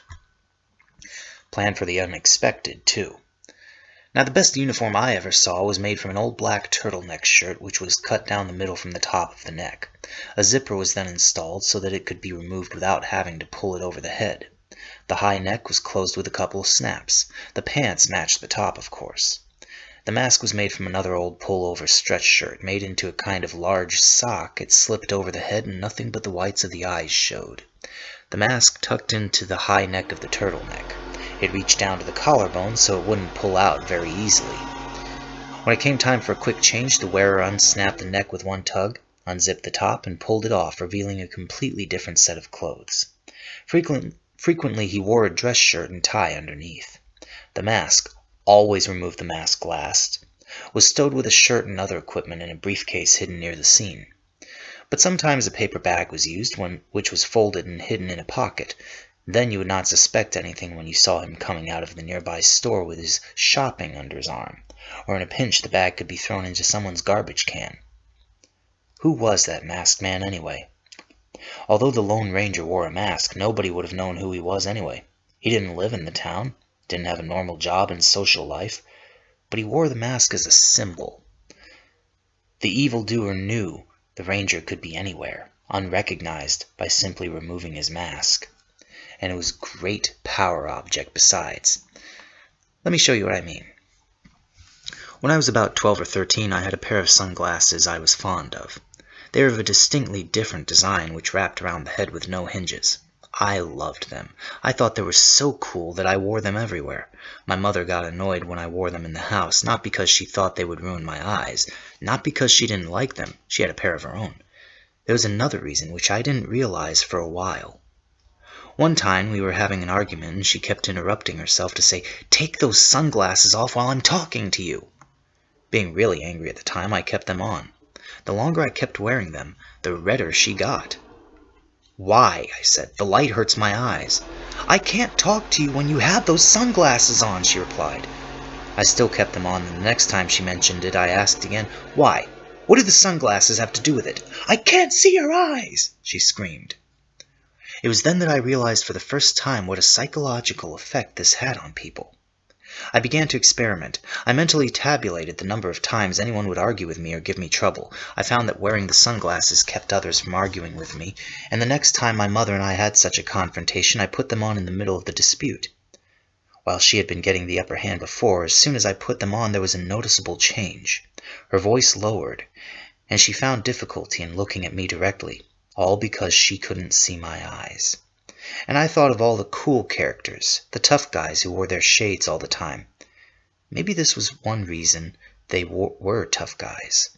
Plan for the unexpected, too. Now, the best uniform I ever saw was made from an old black turtleneck shirt which was cut down the middle from the top of the neck. A zipper was then installed so that it could be removed without having to pull it over the head. The high neck was closed with a couple of snaps. The pants matched the top, of course. The mask was made from another old pull-over stretch shirt, made into a kind of large sock. It slipped over the head and nothing but the whites of the eyes showed. The mask tucked into the high neck of the turtleneck. It reached down to the collarbone so it wouldn't pull out very easily. When it came time for a quick change, the wearer unsnapped the neck with one tug, unzipped the top, and pulled it off, revealing a completely different set of clothes. Frequently he wore a dress shirt and tie underneath. The mask, always remove the mask last, was stowed with a shirt and other equipment in a briefcase hidden near the scene. But sometimes a paper bag was used, which was folded and hidden in a pocket. Then you would not suspect anything when you saw him coming out of the nearby store with his shopping under his arm, or in a pinch the bag could be thrown into someone's garbage can. Who was that masked man anyway? Although the Lone Ranger wore a mask, nobody would have known who he was anyway. He didn't live in the town, didn't have a normal job and social life, but he wore the mask as a symbol. The evildoer knew the Ranger could be anywhere, unrecognized by simply removing his mask. And it was a great power object besides. Let me show you what I mean. When I was about 12 or 13, I had a pair of sunglasses I was fond of. They were of a distinctly different design which wrapped around the head with no hinges. I loved them. I thought they were so cool that I wore them everywhere. My mother got annoyed when I wore them in the house, not because she thought they would ruin my eyes, not because she didn't like them, she had a pair of her own, There was another reason which I didn't realize for a while. One time we were having an argument and she kept interrupting herself to say, "Take those sunglasses off while I'm talking to you." Being really angry at the time, I kept them on. The longer I kept wearing them, the redder she got. "Why?" I said. "The light hurts my eyes." "I can't talk to you when you have those sunglasses on," she replied. I still kept them on, and the next time she mentioned it, I asked again, "Why? What do the sunglasses have to do with it?" "I can't see your eyes," she screamed. It was then that I realized for the first time what a psychological effect this had on people. I began to experiment. I mentally tabulated the number of times anyone would argue with me or give me trouble. I found that wearing the sunglasses kept others from arguing with me, and the next time my mother and I had such a confrontation, I put them on in the middle of the dispute. While she had been getting the upper hand before, as soon as I put them on there was a noticeable change. Her voice lowered, and she found difficulty in looking at me directly, all because she couldn't see my eyes. And I thought of all the cool characters, the tough guys who wore their shades all the time. Maybe this was one reason they were tough guys.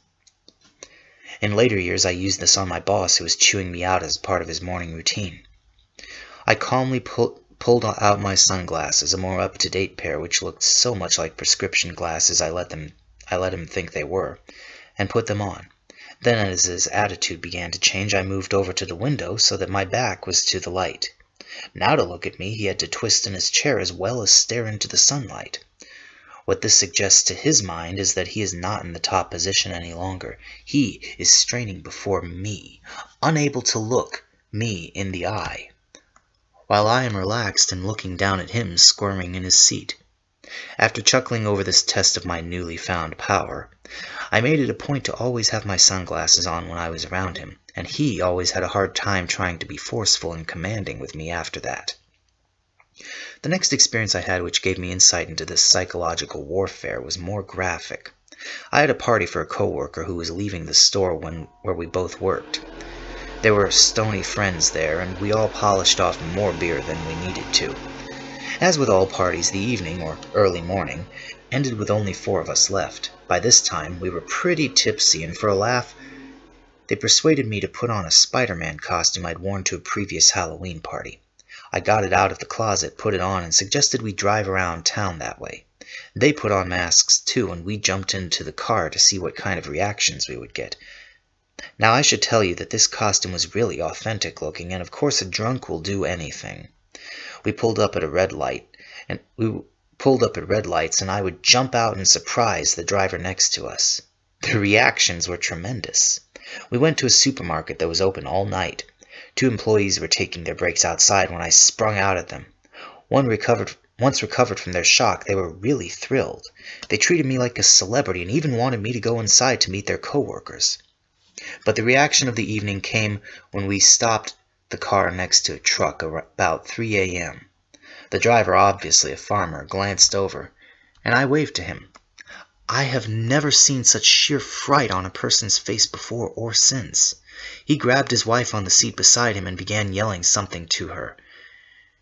In later years I used this on my boss who was chewing me out as part of his morning routine. I calmly pulled out my sunglasses, a more up-to-date pair which looked so much like prescription glasses I let him think they were, and put them on. Then as his attitude began to change, I moved over to the window so that my back was to the light. Now to look at me, he had to twist in his chair as well as stare into the sunlight. What this suggests to his mind is that he is not in the top position any longer. He is straining before me, unable to look me in the eye, while I am relaxed and looking down at him squirming in his seat. After chuckling over this test of my newly found power, I made it a point to always have my sunglasses on when I was around him, and he always had a hard time trying to be forceful and commanding with me after that. The next experience I had which gave me insight into this psychological warfare was more graphic. I had a party for a coworker who was leaving the store where we both worked. There were stony friends there, and we all polished off more beer than we needed to. As with all parties, the evening, or early morning, ended with only 4 of us left. By this time, we were pretty tipsy, and for a laugh, they persuaded me to put on a Spider-Man costume I'd worn to a previous Halloween party. I got it out of the closet, put it on, and suggested we drive around town that way. They put on masks too, and we jumped into the car to see what kind of reactions we would get. Now I should tell you that this costume was really authentic looking, and of course a drunk will do anything. We pulled up at red lights, and I would jump out and surprise the driver next to us. The reactions were tremendous. We went to a supermarket that was open all night. 2 employees were taking their breaks outside when I sprung out at them. Once recovered from their shock, they were really thrilled. They treated me like a celebrity and even wanted me to go inside to meet their coworkers. But the reaction of the evening came when we stopped the car next to a truck about 3 a.m. The driver, obviously a farmer, glanced over, and I waved to him. I have never seen such sheer fright on a person's face before or since. He grabbed his wife on the seat beside him and began yelling something to her.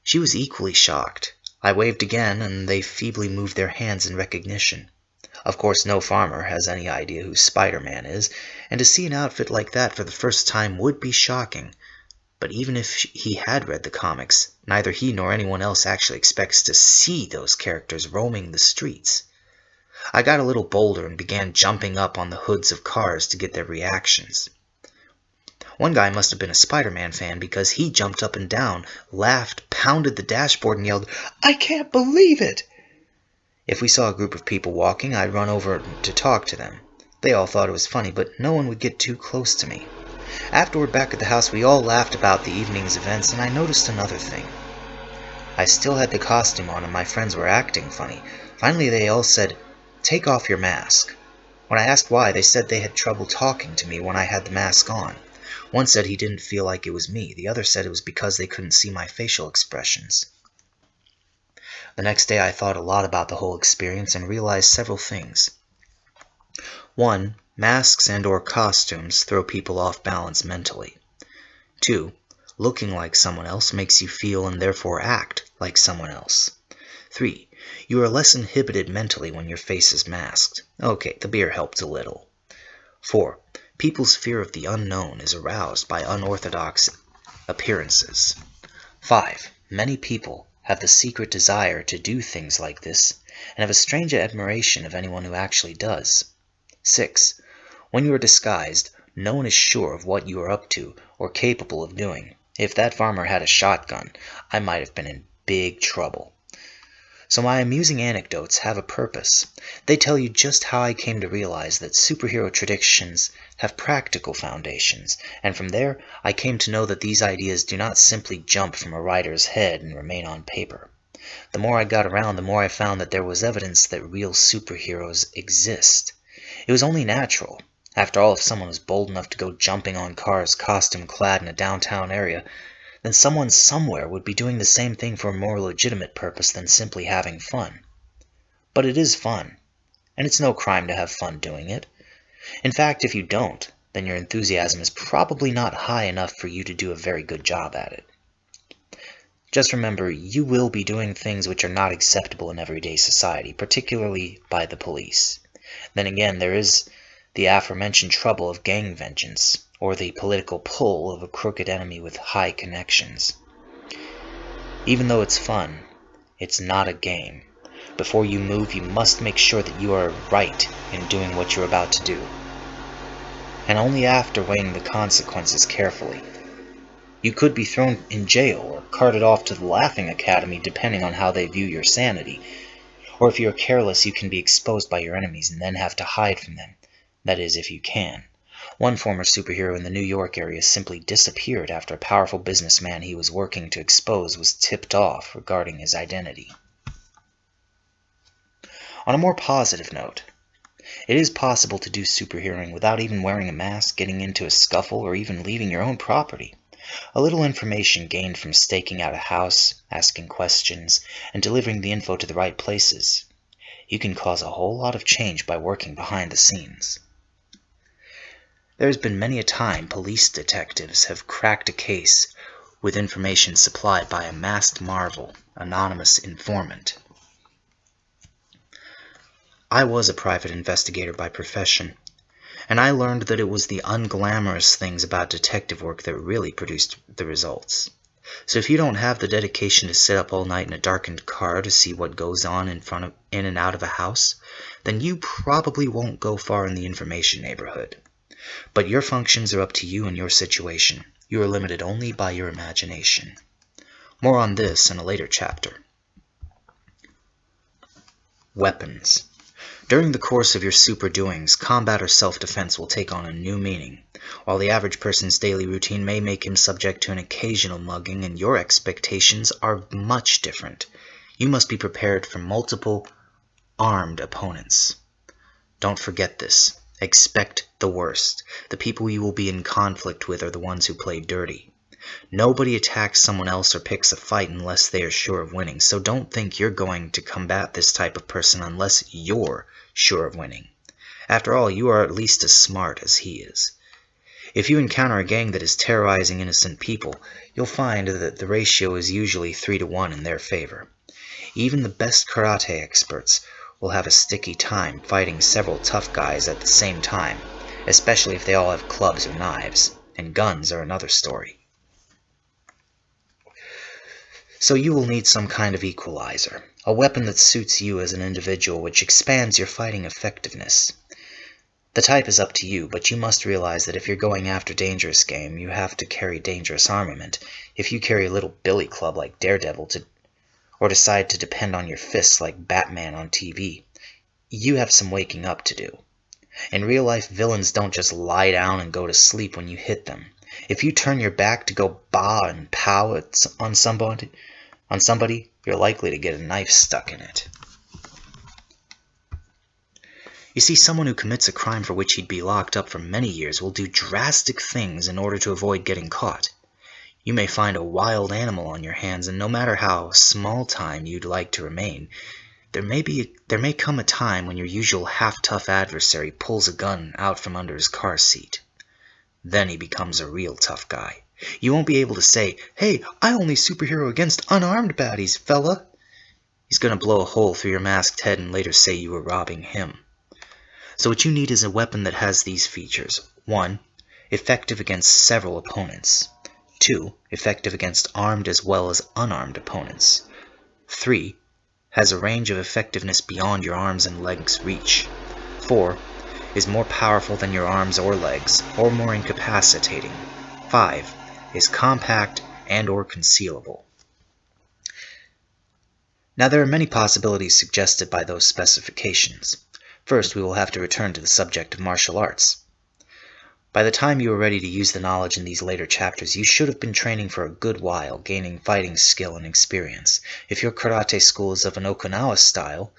She was equally shocked. I waved again, and they feebly moved their hands in recognition. Of course, no farmer has any idea who Spider-Man is, and to see an outfit like that for the first time would be shocking. But even if he had read the comics, neither he nor anyone else actually expects to see those characters roaming the streets. I got a little bolder and began jumping up on the hoods of cars to get their reactions. One guy must have been a Spider-Man fan because he jumped up and down, laughed, pounded the dashboard, and yelled, "I can't believe it!" If we saw a group of people walking, I'd run over to talk to them. They all thought it was funny, but no one would get too close to me. Afterward, back at the house, we all laughed about the evening's events, and I noticed another thing. I still had the costume on, and my friends were acting funny. Finally, they all said, "Take off your mask." When I asked why, they said they had trouble talking to me when I had the mask on. One said he didn't feel like it was me. The other said it was because they couldn't see my facial expressions. The next day I thought a lot about the whole experience and realized several things. 1. Masks and/or costumes throw people off balance mentally. 2. Looking like someone else makes you feel and therefore act like someone else. 3. You are less inhibited mentally when your face is masked. Okay, the beer helped a little. 4. People's fear of the unknown is aroused by unorthodox appearances. 5. Many people have the secret desire to do things like this and have a strange admiration of anyone who actually does. 6. When you are disguised, no one is sure of what you are up to or capable of doing. If that farmer had a shotgun, I might have been in big trouble. So my amusing anecdotes have a purpose. They tell you just how I came to realize that superhero traditions have practical foundations, and from there I came to know that these ideas do not simply jump from a writer's head and remain on paper. The more I got around, the more I found that there was evidence that real superheroes exist. It was only natural. After all, if someone was bold enough to go jumping on cars costume-clad in a downtown area, then someone somewhere would be doing the same thing for a more legitimate purpose than simply having fun. But it is fun, and it's no crime to have fun doing it. In fact, if you don't, then your enthusiasm is probably not high enough for you to do a very good job at it. Just remember, you will be doing things which are not acceptable in everyday society, particularly by the police. Then again, there is the aforementioned trouble of gang vengeance, or the political pull of a crooked enemy with high connections. Even though it's fun, it's not a game. Before you move, you must make sure that you are right in doing what you're about to do, and only after weighing the consequences carefully. You could be thrown in jail or carted off to the Laughing Academy depending on how they view your sanity. Or if you're careless, you can be exposed by your enemies and then have to hide from them. That is, if you can. One former superhero in the New York area simply disappeared after a powerful businessman he was working to expose was tipped off regarding his identity. On a more positive note, it is possible to do superheroing without even wearing a mask, getting into a scuffle, or even leaving your own property. A little information gained from staking out a house, asking questions, and delivering the info to the right places. You can cause a whole lot of change by working behind the scenes. There has been many a time police detectives have cracked a case with information supplied by a masked marvel, anonymous informant. I was a private investigator by profession, and I learned that it was the unglamorous things about detective work that really produced the results. So if you don't have the dedication to sit up all night in a darkened car to see what goes on in and out of a house, then you probably won't go far in the information neighborhood. But your functions are up to you and your situation. You are limited only by your imagination. More on this in a later chapter. Weapons. During the course of your super doings, combat or self-defense will take on a new meaning. While the average person's daily routine may make him subject to an occasional mugging, and your expectations are much different. You must be prepared for multiple armed opponents. Don't forget this. Expect the worst. The people you will be in conflict with are the ones who play dirty. Nobody attacks someone else or picks a fight unless they are sure of winning, so don't think you're going to combat this type of person unless you're sure of winning. After all, you are at least as smart as he is. If you encounter a gang that is terrorizing innocent people, you'll find that the ratio is usually 3-to-1 in their favor. Even the best karate experts will have a sticky time fighting several tough guys at the same time, especially if they all have clubs or knives, and guns are another story. So you will need some kind of equalizer, a weapon that suits you as an individual which expands your fighting effectiveness. The type is up to you, but you must realize that if you're going after dangerous game, you have to carry dangerous armament. If you carry a little billy club like Daredevil or decide to depend on your fists like Batman on TV, you have some waking up to do. In real life, villains don't just lie down and go to sleep when you hit them. If you turn your back to go bah and pow on somebody, you're likely to get a knife stuck in it. You see, someone who commits a crime for which he'd be locked up for many years will do drastic things in order to avoid getting caught. You may find a wild animal on your hands, and no matter how small time you'd like to remain, there may come a time when your usual half-tough adversary pulls a gun out from under his car seat. Then he becomes a real tough guy. You won't be able to say, "Hey, I only superhero against unarmed baddies, fella." He's gonna blow a hole through your masked head and later say you were robbing him. So what you need is a weapon that has these features. 1. Effective against several opponents. 2. Effective against armed as well as unarmed opponents. 3. Has a range of effectiveness beyond your arms and legs' reach. 4. Is more powerful than your arms or legs, or more incapacitating. 5. Is compact and or concealable. Now there are many possibilities suggested by those specifications. First, we will have to return to the subject of martial arts. By the time you are ready to use the knowledge in these later chapters, you should have been training for a good while, gaining fighting skill and experience. If your karate school is of an Okinawa style,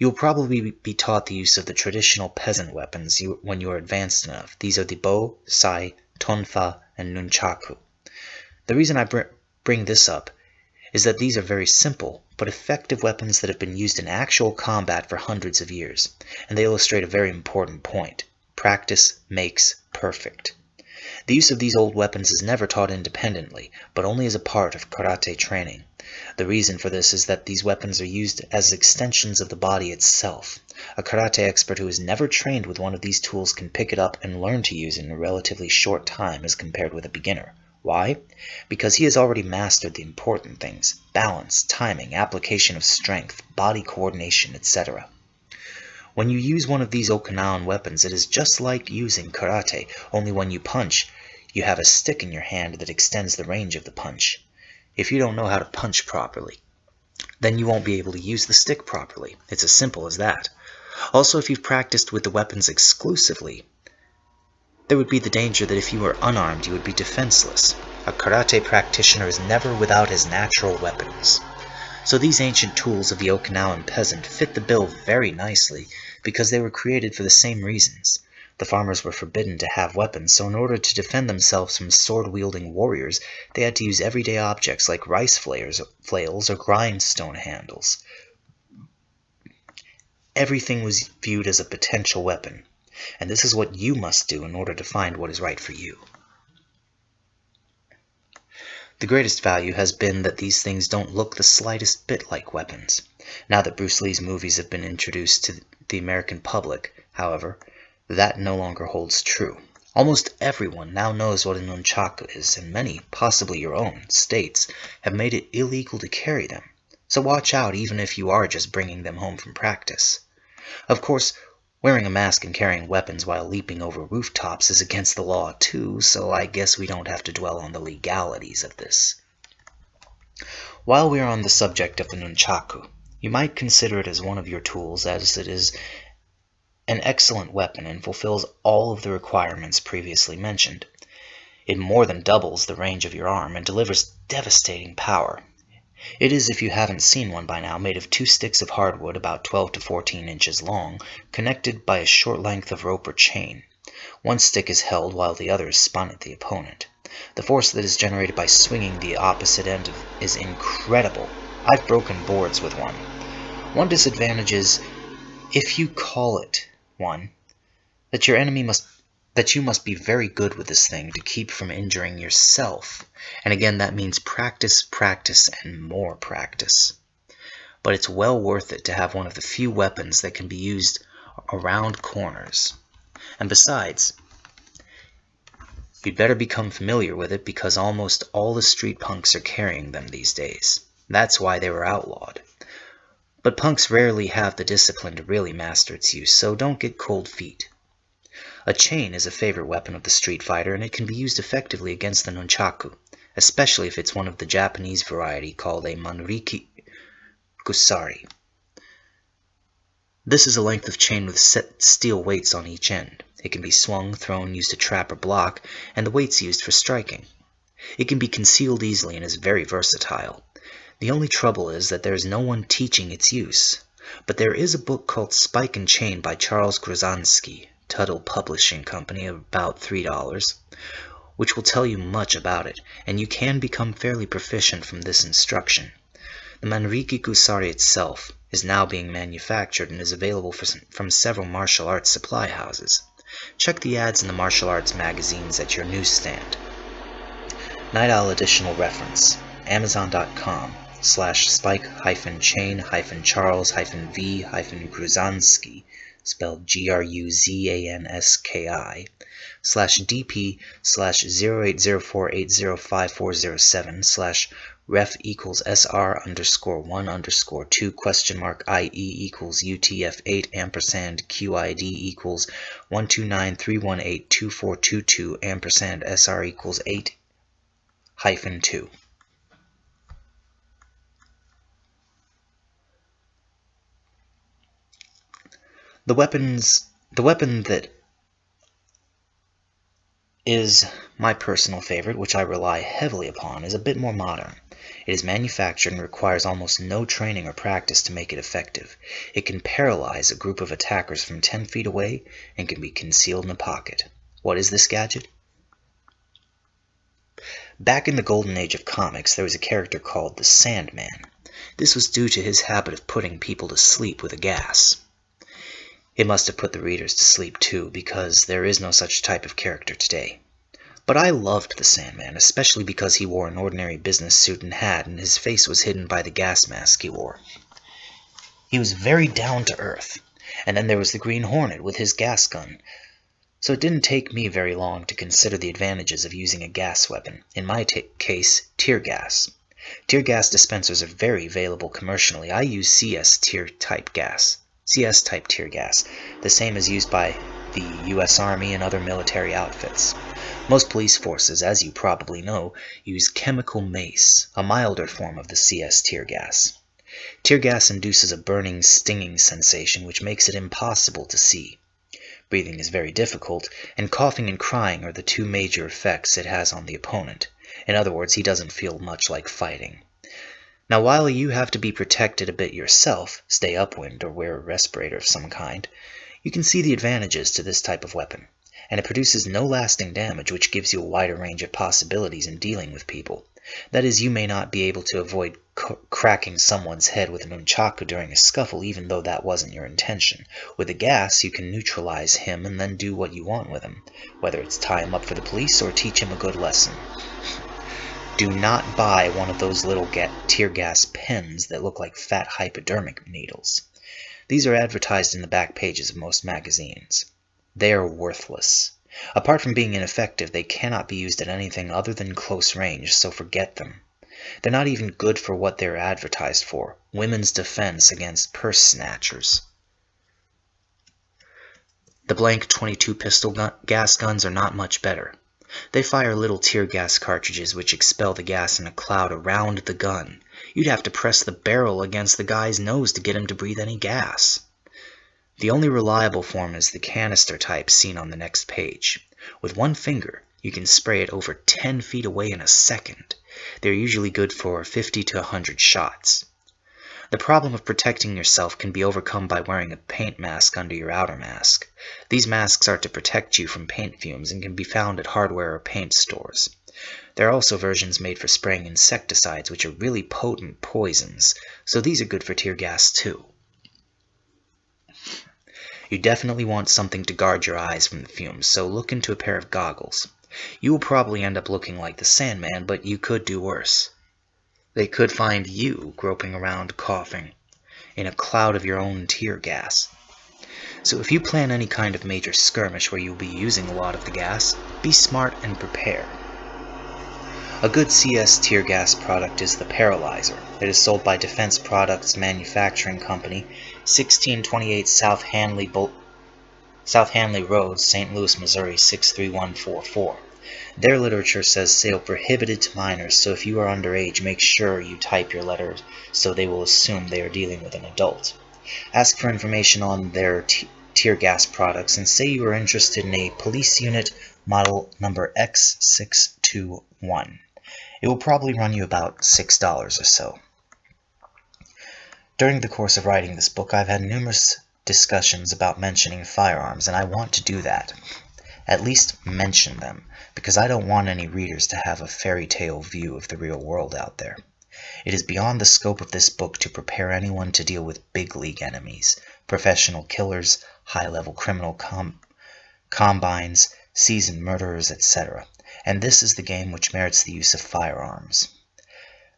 you will probably be taught the use of the traditional peasant weapons when you are advanced enough. These are the bo, sai, tonfa, and nunchaku. The reason I bring this up is that these are very simple, but effective weapons that have been used in actual combat for hundreds of years, and they illustrate a very important point. Practice makes perfect. The use of these old weapons is never taught independently, but only as a part of karate training. The reason for this is that these weapons are used as extensions of the body itself. A karate expert who has never trained with one of these tools can pick it up and learn to use it in a relatively short time as compared with a beginner. Why? Because he has already mastered the important things: balance, timing, application of strength, body coordination, etc. When you use one of these Okinawan weapons, it is just like using karate, only when you punch, you have a stick in your hand that extends the range of the punch. If you don't know how to punch properly, then you won't be able to use the stick properly. It's as simple as that. Also, if you've practiced with the weapons exclusively, there would be the danger that if you were unarmed, you would be defenseless. A karate practitioner is never without his natural weapons. So these ancient tools of the Okinawan peasant fit the bill very nicely because they were created for the same reasons. The farmers were forbidden to have weapons, so in order to defend themselves from sword-wielding warriors, they had to use everyday objects like rice flails or grindstone handles. Everything was viewed as a potential weapon, and this is what you must do in order to find what is right for you. The greatest value has been that these things don't look the slightest bit like weapons. Now that Bruce Lee's movies have been introduced to the American public, however, that no longer holds true. Almost everyone now knows what a nunchaku is, and many, possibly your own, states have made it illegal to carry them. So watch out even if you are just bringing them home from practice. Of course, wearing a mask and carrying weapons while leaping over rooftops is against the law too, so I guess we don't have to dwell on the legalities of this. While we are on the subject of the nunchaku, you might consider it as one of your tools, as it is an excellent weapon and fulfills all of the requirements previously mentioned. It more than doubles the range of your arm and delivers devastating power. It is, if you haven't seen one by now, made of 2 sticks of hardwood about 12 to 14 inches long, connected by a short length of rope or chain. One stick is held while the other is spun at the opponent. The force that is generated by swinging the opposite end is incredible. I've broken boards with one. One disadvantage is, if you call it one, that you must be very good with this thing to keep from injuring yourself. And again, that means practice, practice, and more practice. But it's well worth it to have one of the few weapons that can be used around corners. And besides, you'd better become familiar with it because almost all the street punks are carrying them these days. That's why they were outlawed. But punks rarely have the discipline to really master its use, so don't get cold feet. A chain is a favorite weapon of the street fighter, and it can be used effectively against the nunchaku, especially if it's one of the Japanese variety called a manriki gusari. This is a length of chain with set steel weights on each end. It can be swung, thrown, used to trap or block, and the weights used for striking. It can be concealed easily and is very versatile. The only trouble is that there is no one teaching its use, but there is a book called Spike and Chain by Charles Grozanski, Tuttle Publishing Company, of about $3, which will tell you much about it, and you can become fairly proficient from this instruction. The Manriki Gusari itself is now being manufactured and is available from several martial arts supply houses. Check the ads in the martial arts magazines at your newsstand. Night Owl additional reference, Amazon.com/Spike-Chain-Charles-V-Gruzanski spelled GRUZANSKI, /DP/0804805407 /ref equals SR_SR_1_2 IE equals UTF8 ampersand QID equals 12931822422 ampersand SR equals 8-2. The weapon that is my personal favorite, which I rely heavily upon, is a bit more modern. It is manufactured and requires almost no training or practice to make it effective. It can paralyze a group of attackers from 10 feet away and can be concealed in a pocket. What is this gadget? Back in the golden age of comics, there was a character called the Sandman. This was due to his habit of putting people to sleep with a gas. It must have put the readers to sleep too, because there is no such type of character today. But I loved the Sandman, especially because he wore an ordinary business suit and hat, and his face was hidden by the gas mask he wore. He was very down to earth. And then there was the Green Hornet with his gas gun. So it didn't take me very long to consider the advantages of using a gas weapon, in my case, tear gas. Tear gas dispensers are very available commercially. I use CS type tear gas, the same as used by the U.S. Army and other military outfits. Most police forces, as you probably know, use chemical mace, a milder form of the CS tear gas. Tear gas induces a burning, stinging sensation which makes it impossible to see. Breathing is very difficult, and coughing and crying are the two major effects it has on the opponent. In other words, he doesn't feel much like fighting. Now, while you have to be protected a bit yourself, stay upwind or wear a respirator of some kind, you can see the advantages to this type of weapon, and it produces no lasting damage, which gives you a wider range of possibilities in dealing with people. That is, you may not be able to avoid cracking someone's head with an nunchaku during a scuffle, even though that wasn't your intention. With a gas, you can neutralize him and then do what you want with him, whether it's tie him up for the police or teach him a good lesson. Do not buy one of those little tear gas pens that look like fat hypodermic needles. These are advertised in the back pages of most magazines. They are worthless. Apart from being ineffective, they cannot be used at anything other than close range, so forget them. They're not even good for what they're advertised for: women's defense against purse snatchers. The blank .22 pistol gas guns are not much better. They fire little tear gas cartridges which expel the gas in a cloud around the gun. You'd have to press the barrel against the guy's nose to get him to breathe any gas. The only reliable form is the canister type seen on the next page. With one finger, you can spray it over 10 feet away in a second. They're usually good for 50 to 100 shots. The problem of protecting yourself can be overcome by wearing a paint mask under your outer mask. These masks are to protect you from paint fumes and can be found at hardware or paint stores. There are also versions made for spraying insecticides, which are really potent poisons, so these are good for tear gas too. You definitely want something to guard your eyes from the fumes, so look into a pair of goggles. You will probably end up looking like the Sandman, but you could do worse. They could find you groping around coughing in a cloud of your own tear gas. So if you plan any kind of major skirmish where you'll be using a lot of the gas, be smart and prepare. A good CS tear gas product is the Paralyzer. It is sold by Defense Products Manufacturing Company, 1628 South Hanley Road, St. Louis, Missouri 63144. Their literature says sale prohibited to minors, so if you are underage, make sure you type your letter so they will assume they are dealing with an adult. Ask for information on their tear gas products and say you are interested in a police unit model number X621. It will probably run you about $6 or so. During the course of writing this book, I've had numerous discussions about mentioning firearms, and I want to do that. At least mention them, because I don't want any readers to have a fairy tale view of the real world out there. It is beyond the scope of this book to prepare anyone to deal with big league enemies, professional killers, high-level criminal combines, seasoned murderers, etc. And this is the game which merits the use of firearms.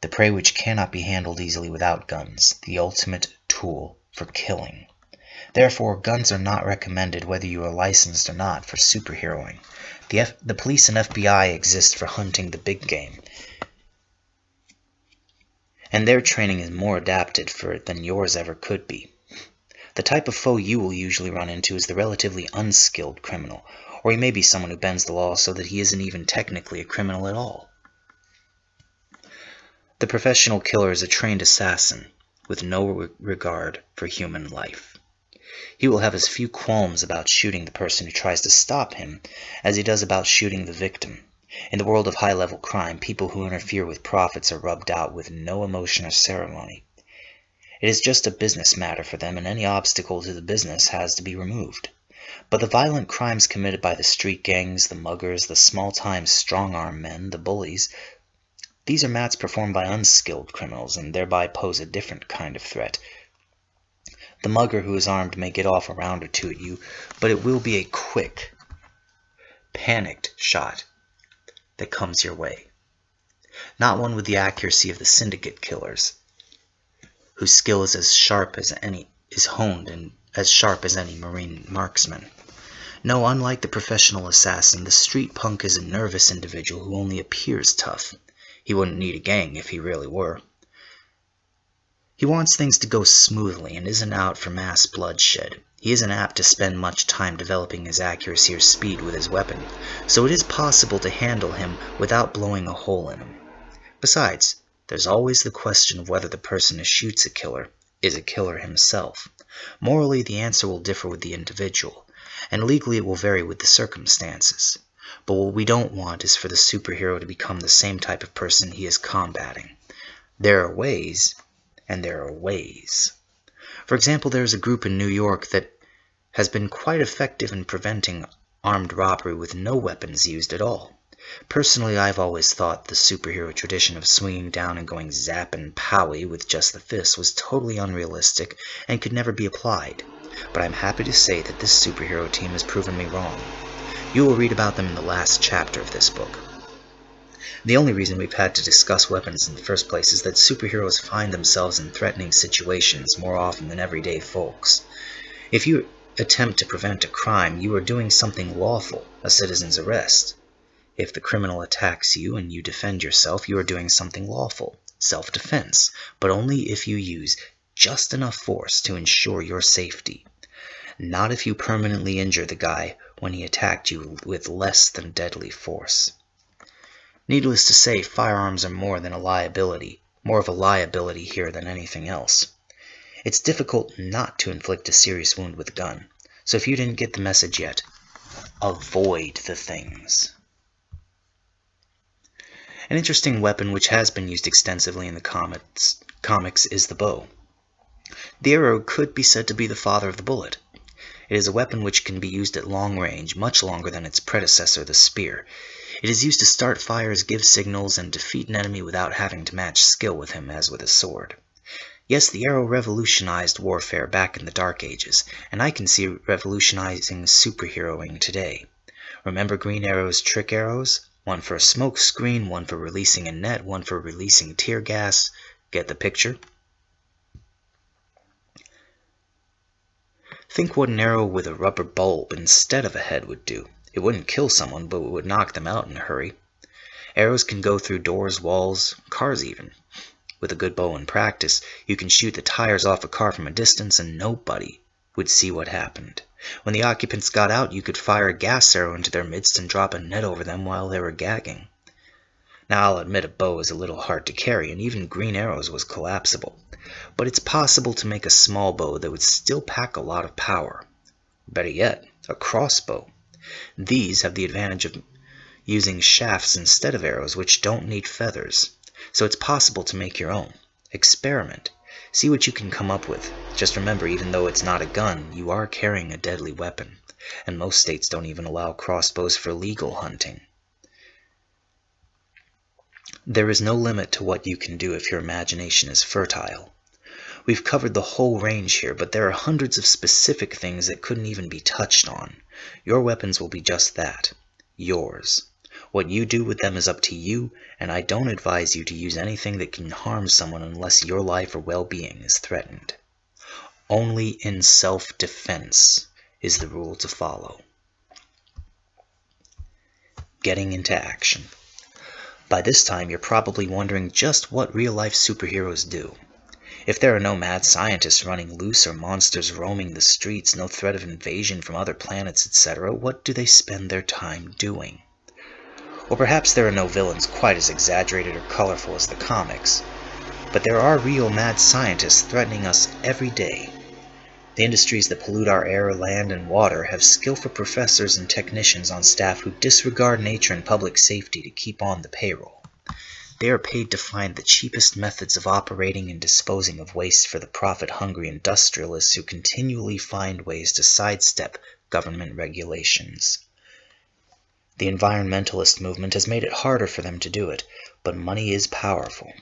The prey which cannot be handled easily without guns, the ultimate tool for killing. Therefore, guns are not recommended whether you are licensed or not for superheroing. The police and FBI exist for hunting the big game, and their training is more adapted for it than yours ever could be. The type of foe you will usually run into is the relatively unskilled criminal, or he may be someone who bends the law so that he isn't even technically a criminal at all. The professional killer is a trained assassin with no regard for human life. He will have as few qualms about shooting the person who tries to stop him as he does about shooting the victim. In the world of high-level crime, people who interfere with profits are rubbed out with no emotion or ceremony. It is just a business matter for them, and any obstacle to the business has to be removed. But the violent crimes committed by the street gangs, the muggers, the small-time strong-arm men, the bullies, these are mats performed by unskilled criminals and thereby pose a different kind of threat. The mugger who is armed may get off a round or two at you, but it will be a quick, panicked shot that comes your way. Not one with the accuracy of the syndicate killers, whose skill is honed and as sharp as any marine marksman. No, unlike the professional assassin, the street punk is a nervous individual who only appears tough. He wouldn't need a gang if he really were. He wants things to go smoothly and isn't out for mass bloodshed. He isn't apt to spend much time developing his accuracy or speed with his weapon, so it is possible to handle him without blowing a hole in him. Besides, there's always the question of whether the person who shoots a killer is a killer himself. Morally, the answer will differ with the individual, and legally it will vary with the circumstances. But what we don't want is for the superhero to become the same type of person he is combating. There are ways, and there are ways. For example, there is a group in New York that has been quite effective in preventing armed robbery with no weapons used at all. Personally, I've always thought the superhero tradition of swinging down and going zap and powie with just the fist was totally unrealistic and could never be applied. But I'm happy to say that this superhero team has proven me wrong. You will read about them in the last chapter of this book. The only reason we've had to discuss weapons in the first place is that superheroes find themselves in threatening situations more often than everyday folks. If you attempt to prevent a crime, you are doing something lawful, a citizen's arrest. If the criminal attacks you and you defend yourself, you are doing something lawful, self-defense, but only if you use just enough force to ensure your safety. Not if you permanently injure the guy when he attacked you with less than deadly force. Needless to say, firearms are more of a liability here than anything else. It's difficult not to inflict a serious wound with a gun, so if you didn't get the message yet, avoid the things. An interesting weapon which has been used extensively in the comics is the bow. The arrow could be said to be the father of the bullet. It is a weapon which can be used at long range, much longer than its predecessor, the spear. It is used to start fires, give signals, and defeat an enemy without having to match skill with him as with a sword. Yes, the arrow revolutionized warfare back in the Dark Ages, and I can see it revolutionizing superheroing today. Remember Green Arrow's trick arrows? One for a smoke screen, one for releasing a net, one for releasing tear gas. Get the picture? Think what an arrow with a rubber bulb instead of a head would do. It wouldn't kill someone, but it would knock them out in a hurry. Arrows can go through doors, walls, cars even. With a good bow and practice, you can shoot the tires off a car from a distance and nobody would see what happened. When the occupants got out, you could fire a gas arrow into their midst and drop a net over them while they were gagging. Now, I'll admit a bow is a little hard to carry, and even Green Arrow's was collapsible. But it's possible to make a small bow that would still pack a lot of power. Better yet, a crossbow. These have the advantage of using shafts instead of arrows, which don't need feathers. So it's possible to make your own. Experiment. See what you can come up with. Just remember, even though it's not a gun, you are carrying a deadly weapon. And most states don't even allow crossbows for legal hunting. There is no limit to what you can do if your imagination is fertile. We've covered the whole range here, but there are hundreds of specific things that couldn't even be touched on. Your weapons will be just that. Yours. What you do with them is up to you, and I don't advise you to use anything that can harm someone unless your life or well-being is threatened. Only in self-defense is the rule to follow. Getting into action. By this time, you're probably wondering just what real-life superheroes do. If there are no mad scientists running loose or monsters roaming the streets, no threat of invasion from other planets, etc., what do they spend their time doing? Or perhaps there are no villains quite as exaggerated or colorful as the comics, but there are real mad scientists threatening us every day. The industries that pollute our air, land, and water have skillful professors and technicians on staff who disregard nature and public safety to keep on the payroll. They are paid to find the cheapest methods of operating and disposing of waste for the profit-hungry industrialists who continually find ways to sidestep government regulations. The environmentalist movement has made it harder for them to do it, but money is powerful.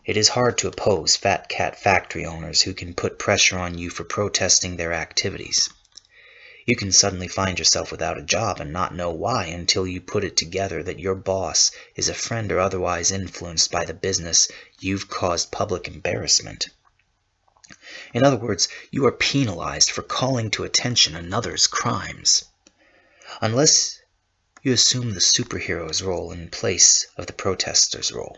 It is hard to oppose fat cat factory owners who can put pressure on you for protesting their activities. You can suddenly find yourself without a job and not know why until you put it together that your boss is a friend or otherwise influenced by the business you've caused public embarrassment. In other words, you are penalized for calling to attention another's crimes. Unless you assume the superhero's role in place of the protester's role.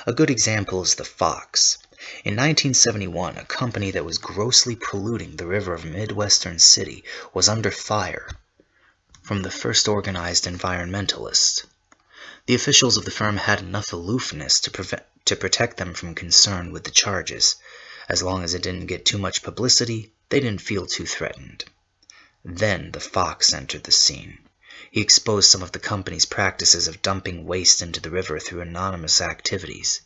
A good example is the Fox. In 1971, a company that was grossly polluting the river of a Midwestern city was under fire from the first organized environmentalists. The officials of the firm had enough aloofness to protect them from concern with the charges. As long as it didn't get too much publicity, they didn't feel too threatened. Then the Fox entered the scene. He exposed some of the company's practices of dumping waste into the river through anonymous activities.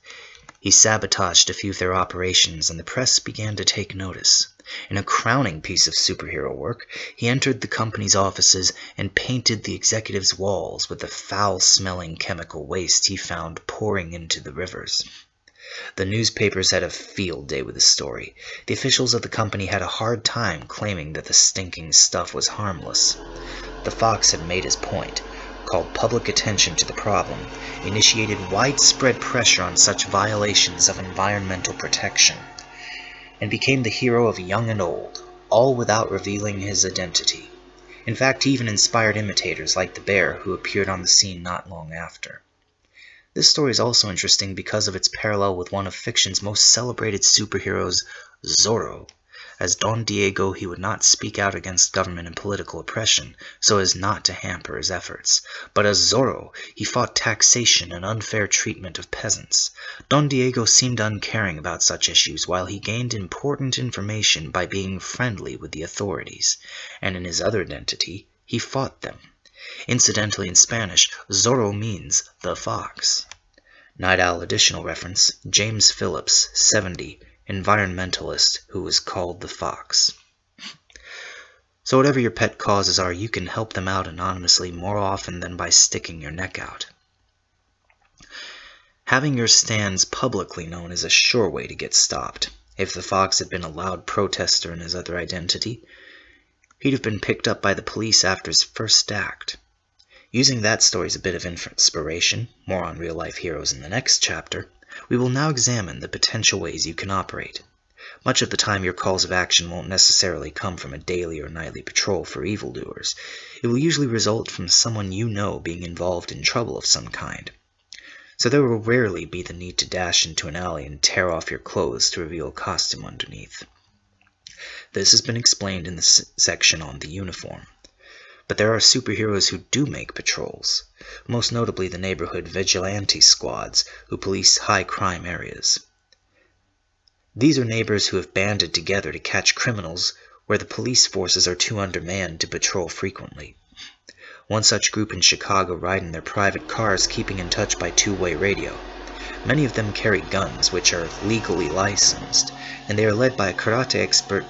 He sabotaged a few of their operations, and the press began to take notice. In a crowning piece of superhero work, he entered the company's offices and painted the executives' walls with the foul-smelling chemical waste he found pouring into the rivers. The newspapers had a field day with the story. The officials of the company had a hard time claiming that the stinking stuff was harmless. The Fox had made his point, called public attention to the problem, initiated widespread pressure on such violations of environmental protection, and became the hero of young and old, all without revealing his identity. In fact, he even inspired imitators like the bear who appeared on the scene not long after. This story is also interesting because of its parallel with one of fiction's most celebrated superheroes, Zorro. As Don Diego, he would not speak out against government and political oppression, so as not to hamper his efforts. But as Zorro, he fought taxation and unfair treatment of peasants. Don Diego seemed uncaring about such issues, while he gained important information by being friendly with the authorities. And in his other identity, he fought them. Incidentally, in Spanish, Zorro means the fox. Night Owl additional reference, James Phillips, 70, environmentalist who was called the Fox. So whatever your pet causes are, you can help them out anonymously more often than by sticking your neck out. Having your stands publicly known is a sure way to get stopped. If the Fox had been a loud protester in his other identity, he'd have been picked up by the police after his first act. Using that story as a bit of inspiration, more on real-life heroes in the next chapter, we will now examine the potential ways you can operate. Much of the time your calls of action won't necessarily come from a daily or nightly patrol for evildoers. It will usually result from someone you know being involved in trouble of some kind. So there will rarely be the need to dash into an alley and tear off your clothes to reveal a costume underneath. This has been explained in the section on the uniform. But there are superheroes who do make patrols, most notably the neighborhood vigilante squads who police high-crime areas. These are neighbors who have banded together to catch criminals where the police forces are too undermanned to patrol frequently. One such group in Chicago ride in their private cars, keeping in touch by two-way radio. Many of them carry guns, which are legally licensed, and they are led by a karate expert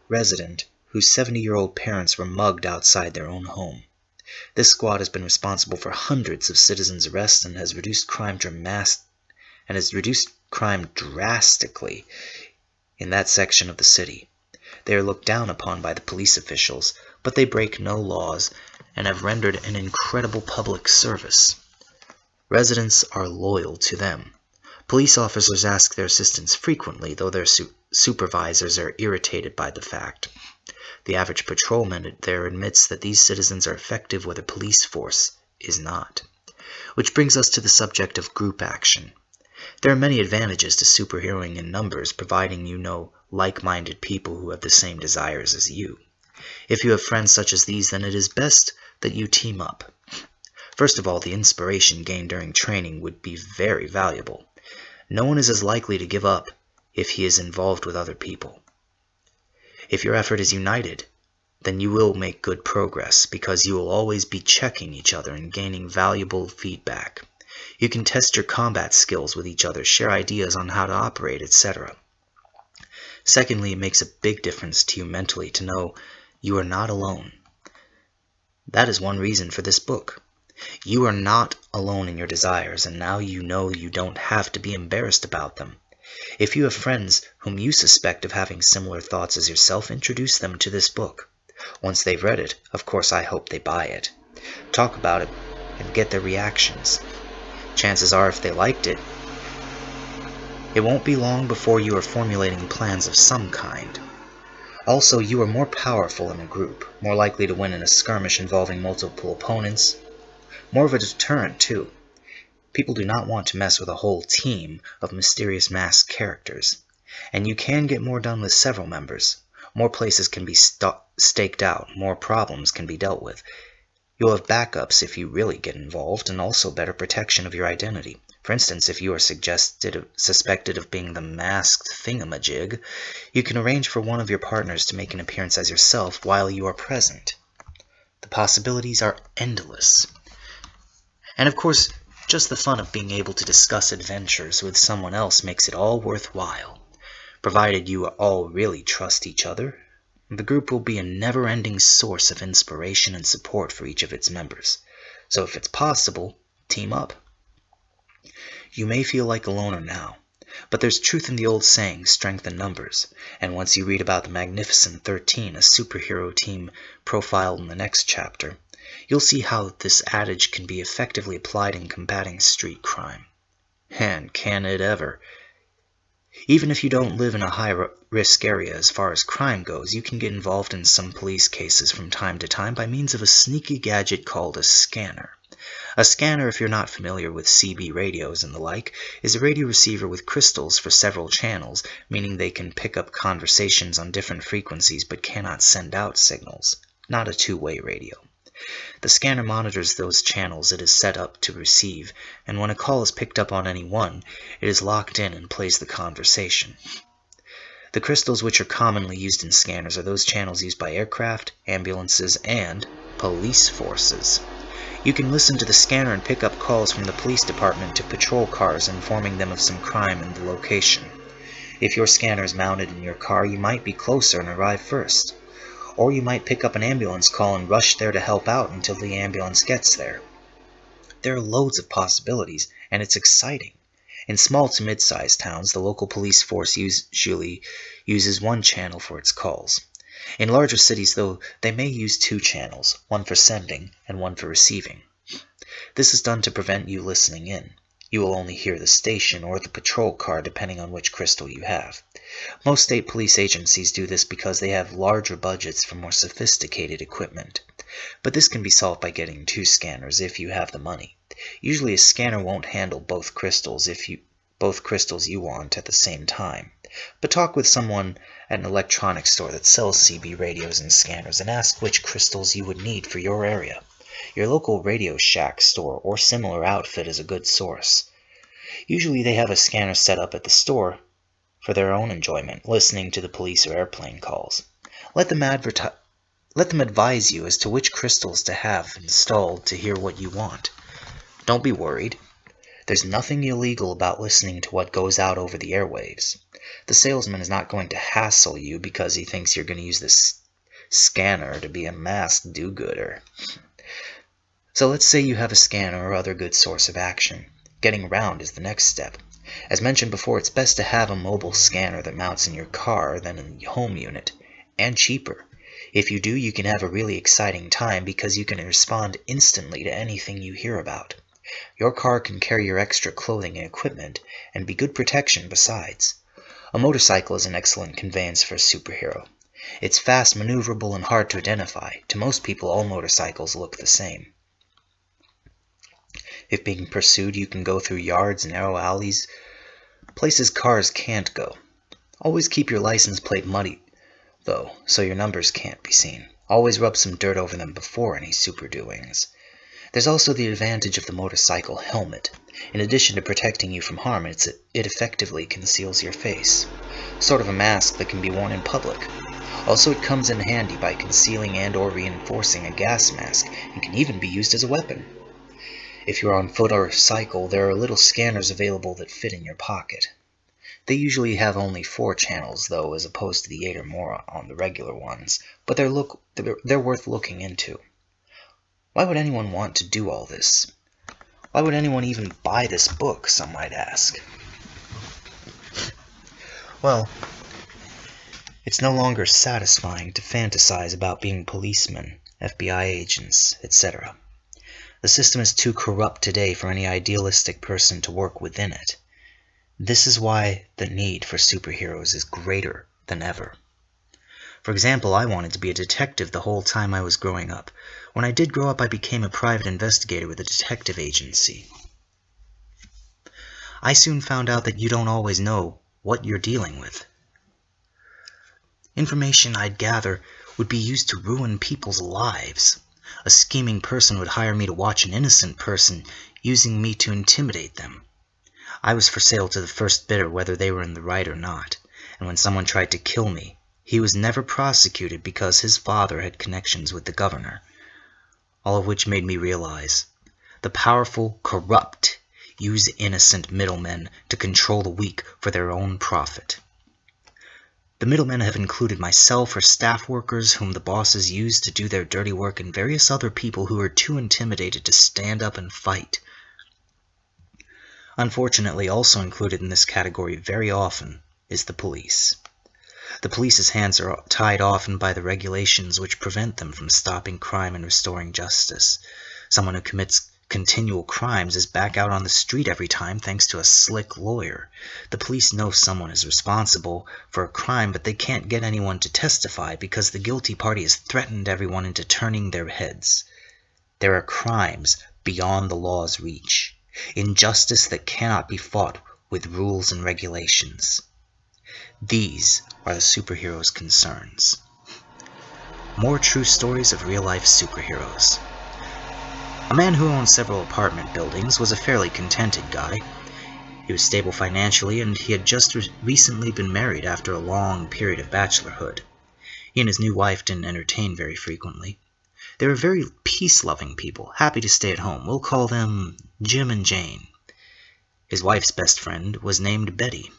resident whose 70-year-old parents were mugged outside their own home. This squad has been responsible for hundreds of citizens' arrests and has reduced crime drastically in that section of the city. They are looked down upon by the police officials, but they break no laws and have rendered an incredible public service. Residents are loyal to them. Police officers ask their assistance frequently, though their supervisors are irritated by the fact. The average patrolman there admits that these citizens are effective where the police force is not. Which brings us to the subject of group action. There are many advantages to superheroing in numbers, providing you know like-minded people who have the same desires as you. If you have friends such as these, then it is best that you team up. First of all, the inspiration gained during training would be very valuable. No one is as likely to give up if he is involved with other people. If your effort is united, then you will make good progress because you will always be checking each other and gaining valuable feedback. You can test your combat skills with each other, share ideas on how to operate, etc. Secondly, it makes a big difference to you mentally to know you are not alone. That is one reason for this book. You are not alone in your desires, and now you know you don't have to be embarrassed about them. If you have friends whom you suspect of having similar thoughts as yourself, introduce them to this book. Once they've read it, of course I hope they buy it. Talk about it and get their reactions. Chances are if they liked it, it won't be long before you are formulating plans of some kind. Also, you are more powerful in a group, more likely to win in a skirmish involving multiple opponents, more of a deterrent too. People do not want to mess with a whole team of mysterious masked characters, and you can get more done with several members. More places can be staked out, more problems can be dealt with. You'll have backups if you really get involved, and also better protection of your identity. For instance, if you are suspected of being the masked thingamajig, you can arrange for one of your partners to make an appearance as yourself while you are present. The possibilities are endless. And of course, just the fun of being able to discuss adventures with someone else makes it all worthwhile. Provided you all really trust each other, the group will be a never-ending source of inspiration and support for each of its members. So if it's possible, team up. You may feel like a loner now, but there's truth in the old saying, strength in numbers, and once you read about the Magnificent 13, a superhero team profiled in the next chapter, you'll see how this adage can be effectively applied in combating street crime. And can it ever? Even if you don't live in a high-risk area as far as crime goes, you can get involved in some police cases from time to time by means of a sneaky gadget called a scanner. A scanner, if you're not familiar with CB radios and the like, is a radio receiver with crystals for several channels, meaning they can pick up conversations on different frequencies but cannot send out signals. Not a two-way radio. The scanner monitors those channels it is set up to receive, and when a call is picked up on any one, it is locked in and plays the conversation. The crystals which are commonly used in scanners are those channels used by aircraft, ambulances, and police forces. You can listen to the scanner and pick up calls from the police department to patrol cars informing them of some crime in the location. If your scanner is mounted in your car, you might be closer and arrive first. Or you might pick up an ambulance call and rush there to help out until the ambulance gets there. There are loads of possibilities, and it's exciting. In small to mid-sized towns, the local police force usually uses one channel for its calls. In larger cities, though, they may use two channels, one for sending and one for receiving. This is done to prevent you listening in. You will only hear the station or the patrol car depending on which crystal you have. Most state police agencies do this because they have larger budgets for more sophisticated equipment. But this can be solved by getting two scanners if you have the money. Usually a scanner won't handle both crystals you want at the same time. But talk with someone at an electronics store that sells CB radios and scanners and ask which crystals you would need for your area. Your local Radio Shack store or similar outfit is a good source. Usually they have a scanner set up at the store for their own enjoyment, listening to the police or airplane calls. Let them advise you as to which crystals to have installed to hear what you want. Don't be worried. There's nothing illegal about listening to what goes out over the airwaves. The salesman is not going to hassle you because he thinks you're going to use this scanner to be a masked do-gooder. So let's say you have a scanner or other good source of action. Getting around is the next step. As mentioned before, it's best to have a mobile scanner that mounts in your car than in the home unit, and cheaper. If you do, you can have a really exciting time because you can respond instantly to anything you hear about. Your car can carry your extra clothing and equipment, and be good protection besides. A motorcycle is an excellent conveyance for a superhero. It's fast, maneuverable, and hard to identify. To most people, all motorcycles look the same. If being pursued, you can go through yards, narrow alleys, places cars can't go. Always keep your license plate muddy, though, so your numbers can't be seen. Always rub some dirt over them before any super doings. There's also the advantage of the motorcycle helmet. In addition to protecting you from harm, it effectively conceals your face. Sort of a mask that can be worn in public. Also, it comes in handy by concealing and/or reinforcing a gas mask, and can even be used as a weapon. If you're on foot or cycle, there are little scanners available that fit in your pocket. They usually have only 4 channels, though, as opposed to the 8 or more on the regular ones, but they're worth looking into. Why would anyone want to do all this? Why would anyone even buy this book, some might ask? Well, it's no longer satisfying to fantasize about being policemen, FBI agents, etc. The system is too corrupt today for any idealistic person to work within it. This is why the need for superheroes is greater than ever. For example, I wanted to be a detective the whole time I was growing up. When I did grow up, I became a private investigator with a detective agency. I soon found out that you don't always know what you're dealing with. Information I'd gather would be used to ruin people's lives. A scheming person would hire me to watch an innocent person, using me to intimidate them. I was for sale to the first bidder, whether they were in the right or not, and when someone tried to kill me, he was never prosecuted because his father had connections with the governor. All of which made me realize the powerful, corrupt, use innocent middlemen to control the weak for their own profit. The middlemen have included myself or staff workers whom the bosses use to do their dirty work, and various other people who are too intimidated to stand up and fight. Unfortunately, also included in this category very often is the police. The police's hands are tied often by the regulations which prevent them from stopping crime and restoring justice. Someone who commits continual crimes is back out on the street every time thanks to a slick lawyer. The police know someone is responsible for a crime, but they can't get anyone to testify because the guilty party has threatened everyone into turning their heads. There are crimes beyond the law's reach. Injustice that cannot be fought with rules and regulations. These are the superheroes' concerns. More true stories of real-life superheroes. A man who owned several apartment buildings was a fairly contented guy. He was stable financially, and he had just recently been married after a long period of bachelorhood. He and his new wife didn't entertain very frequently. They were very peace-loving people, happy to stay at home. We'll call them Jim and Jane. His wife's best friend was named Betty.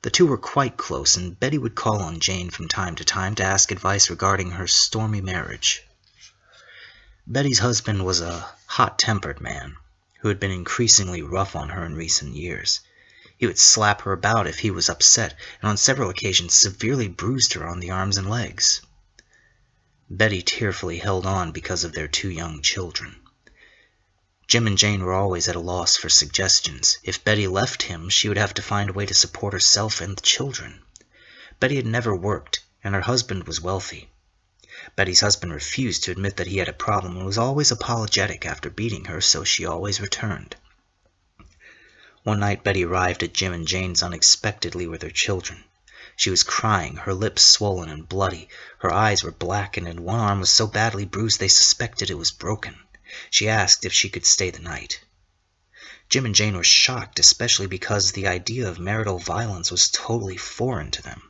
The two were quite close, and Betty would call on Jane from time to time to ask advice regarding her stormy marriage. Betty's husband was a hot-tempered man who had been increasingly rough on her in recent years. He would slap her about if he was upset, and on several occasions severely bruised her on the arms and legs. Betty tearfully held on because of their 2 young children. Jim and Jane were always at a loss for suggestions. If Betty left him, she would have to find a way to support herself and the children. Betty had never worked, and her husband was wealthy. Betty's husband refused to admit that he had a problem and was always apologetic after beating her, so she always returned. One night Betty arrived at Jim and Jane's unexpectedly with her children. She was crying, her lips swollen and bloody. Her eyes were blackened, and one arm was so badly bruised they suspected it was broken. She asked if she could stay the night. Jim and Jane were shocked, especially because the idea of marital violence was totally foreign to them.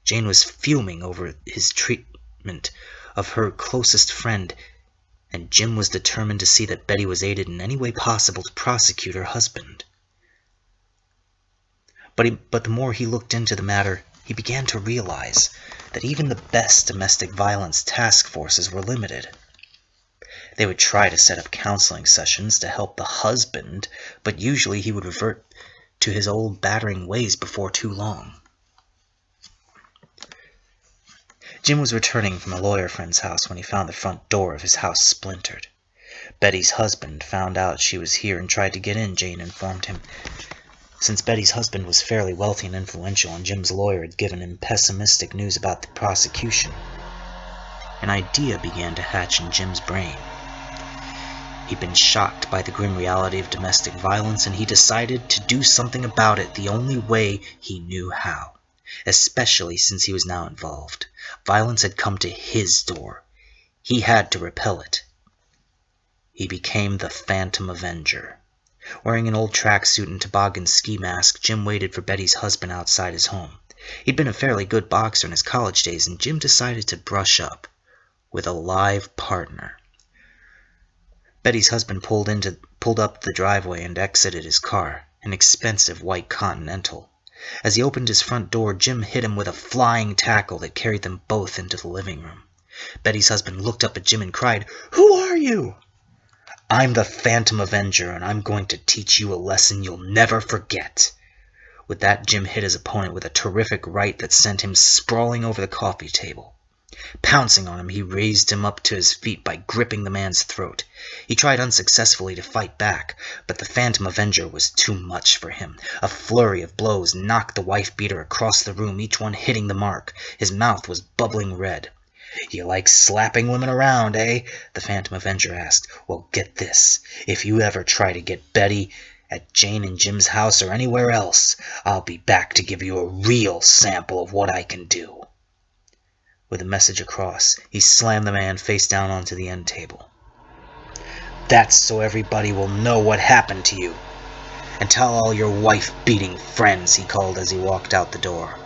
Jane was fuming over his treatment of her closest friend, and Jim was determined to see that Betty was aided in any way possible to prosecute her husband. But the more he looked into the matter, he began to realize that even the best domestic violence task forces were limited. They would try to set up counseling sessions to help the husband, but usually he would revert to his old battering ways before too long. Jim was returning from a lawyer friend's house when he found the front door of his house splintered. Betty's husband found out she was here and tried to get in, Jane informed him. since Betty's husband was fairly wealthy and influential and Jim's lawyer had given him pessimistic news about the prosecution. An idea began to hatch in Jim's brain. He'd been shocked by the grim reality of domestic violence, and he decided to do something about it the only way he knew how, especially since he was now involved. Violence had come to his door. He had to repel it. He became the Phantom Avenger. Wearing an old tracksuit and toboggan ski mask, Jim waited for Betty's husband outside his home. He'd been a fairly good boxer in his college days, and Jim decided to brush up with a live partner. Betty's husband pulled up the driveway and exited his car, an expensive white Continental. As he opened his front door, Jim hit him with a flying tackle that carried them both into the living room. Betty's husband looked up at Jim and cried, "Who are you?" "I'm the Phantom Avenger, and I'm going to teach you a lesson you'll never forget." With that, Jim hit his opponent with a terrific right that sent him sprawling over the coffee table. Pouncing on him, he raised him up to his feet by gripping the man's throat. He tried unsuccessfully to fight back, but the Phantom Avenger was too much for him. A flurry of blows knocked the wife-beater across the room, each one hitting the mark. His mouth was bubbling red. "You like slapping women around, eh?" the Phantom Avenger asked. "Well, get this. If you ever try to get Betty at Jane and Jim's house or anywhere else, I'll be back to give you a real sample of what I can do." With a message across, he slammed the man face down onto the end table. "That's so everybody will know what happened to you. And tell all your wife-beating friends," he called as he walked out the door.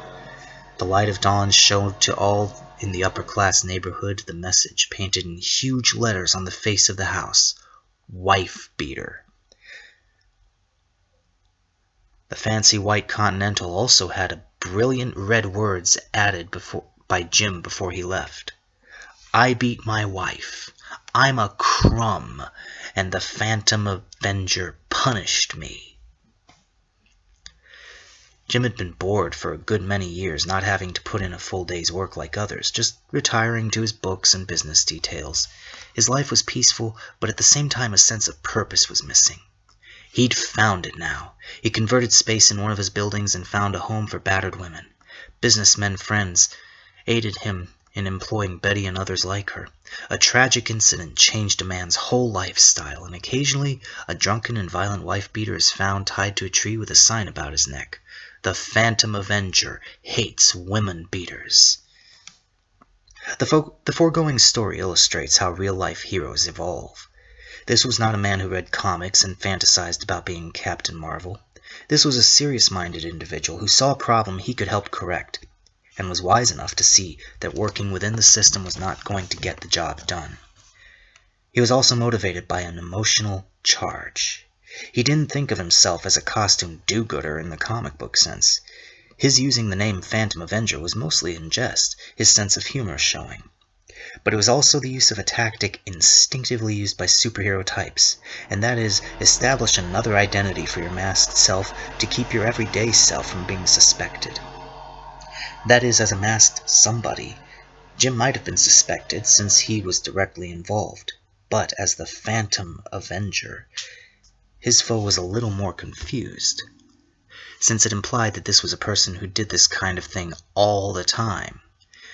The light of dawn showed to all in the upper-class neighborhood the message, painted in huge letters on the face of the house: "Wife-beater." The fancy white Continental also had brilliant red words added by Jim before he left. "I beat my wife. I'm a crumb, and the Phantom Avenger punished me." Jim had been bored for a good many years, not having to put in a full day's work like others, just retiring to his books and business details. His life was peaceful, but at the same time a sense of purpose was missing. He'd found it now. He converted space in one of his buildings and found a home for battered women. Businessmen friends aided him in employing Betty and others like her. A tragic incident changed a man's whole lifestyle, and occasionally a drunken and violent wife-beater is found tied to a tree with a sign about his neck: "The Phantom Avenger hates women beaters." The foregoing story illustrates how real-life heroes evolve. This was not a man who read comics and fantasized about being Captain Marvel. This was a serious-minded individual who saw a problem he could help correct, and was wise enough to see that working within the system was not going to get the job done. He was also motivated by an emotional charge. He didn't think of himself as a costume do-gooder in the comic book sense. His using the name Phantom Avenger was mostly in jest, his sense of humor showing. But it was also the use of a tactic instinctively used by superhero types, and that is, establish another identity for your masked self to keep your everyday self from being suspected. That is, as a masked somebody, Jim might have been suspected since he was directly involved, but as the Phantom Avenger, his foe was a little more confused, since it implied that this was a person who did this kind of thing all the time.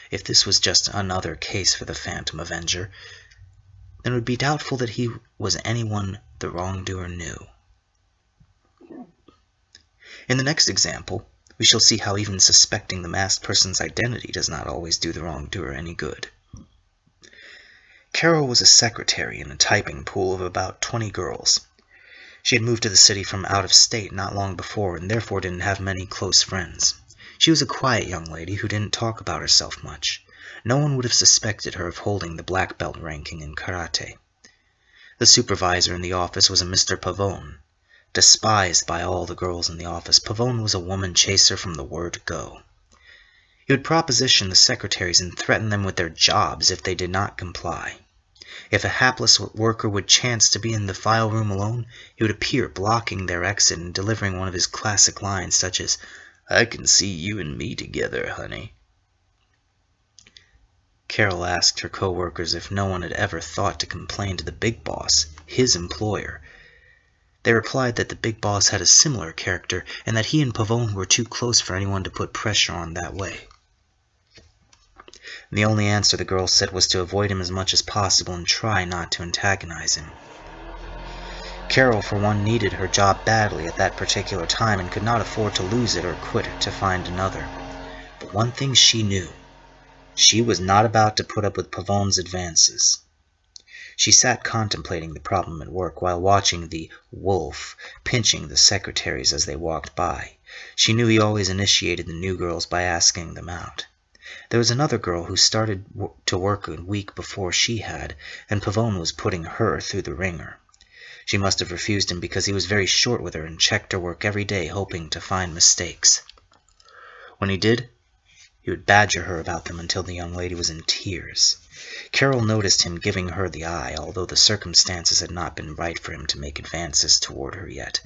If this was just another case for the Phantom Avenger, then it would be doubtful that he was anyone the wrongdoer knew. In the next example, we shall see how even suspecting the masked person's identity does not always do the wrongdoer any good. Carol was a secretary in a typing pool of about 20 girls. She had moved to the city from out of state not long before, and therefore didn't have many close friends. She was a quiet young lady who didn't talk about herself much. No one would have suspected her of holding the black belt ranking in karate. The supervisor in the office was a Mr. Pavone. Despised by all the girls in the office, Pavone was a woman chaser from the word go. He would proposition the secretaries and threaten them with their jobs if they did not comply. If a hapless worker would chance to be in the file room alone, he would appear blocking their exit and delivering one of his classic lines such as, "I can see you and me together, honey." Carol asked her co-workers if no one had ever thought to complain to the big boss, his employer. They replied that the big boss had a similar character and that he and Pavone were too close for anyone to put pressure on that way. The only answer the girl said was to avoid him as much as possible and try not to antagonize him. Carol, for one, needed her job badly at that particular time and could not afford to lose it or quit to find another. But one thing she knew. She was not about to put up with Pavone's advances. She sat contemplating the problem at work while watching the wolf pinching the secretaries as they walked by. She knew he always initiated the new girls by asking them out. There was another girl who started to work a week before she had, and Pavone was putting her through the ringer. She must have refused him because he was very short with her and checked her work every day, hoping to find mistakes. When he did, he would badger her about them until the young lady was in tears. Carol noticed him giving her the eye, although the circumstances had not been right for him to make advances toward her yet.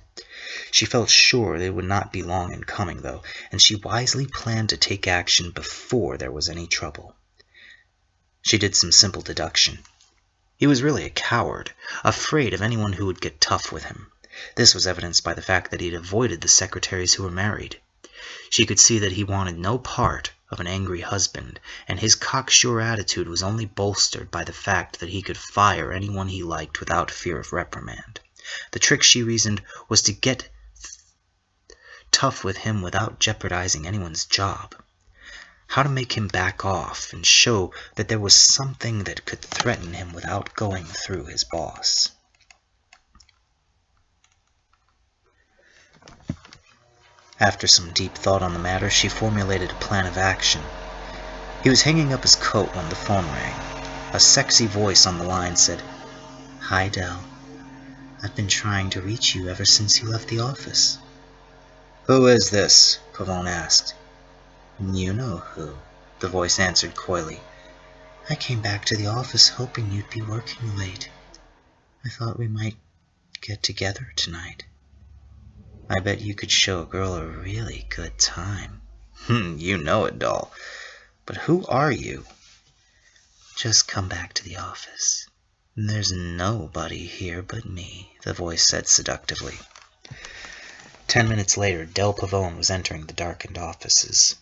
She felt sure they would not be long in coming, though, and she wisely planned to take action before there was any trouble. She did some simple deduction. He was really a coward, afraid of anyone who would get tough with him. This was evidenced by the fact that he had avoided the secretaries who were married. She could see that he wanted no part of an angry husband, and his cocksure attitude was only bolstered by the fact that he could fire anyone he liked without fear of reprimand. The trick, she reasoned, was to get tough with him without jeopardizing anyone's job. How to make him back off and show that there was something that could threaten him without going through his boss. After some deep thought on the matter, she formulated a plan of action. He was hanging up his coat when the phone rang. A sexy voice on the line said, "Hi, Del. I've been trying to reach you ever since you left the office." "Who is this?" Pavone asked. "You know who," the voice answered coyly. "I came back to the office hoping you'd be working late. I thought we might get together tonight. I bet you could show a girl a really good time." You know it, doll. But who are you?" "Just come back to the office. There's nobody here but me," the voice said seductively. 10 minutes later, Del Pavone was entering the darkened offices.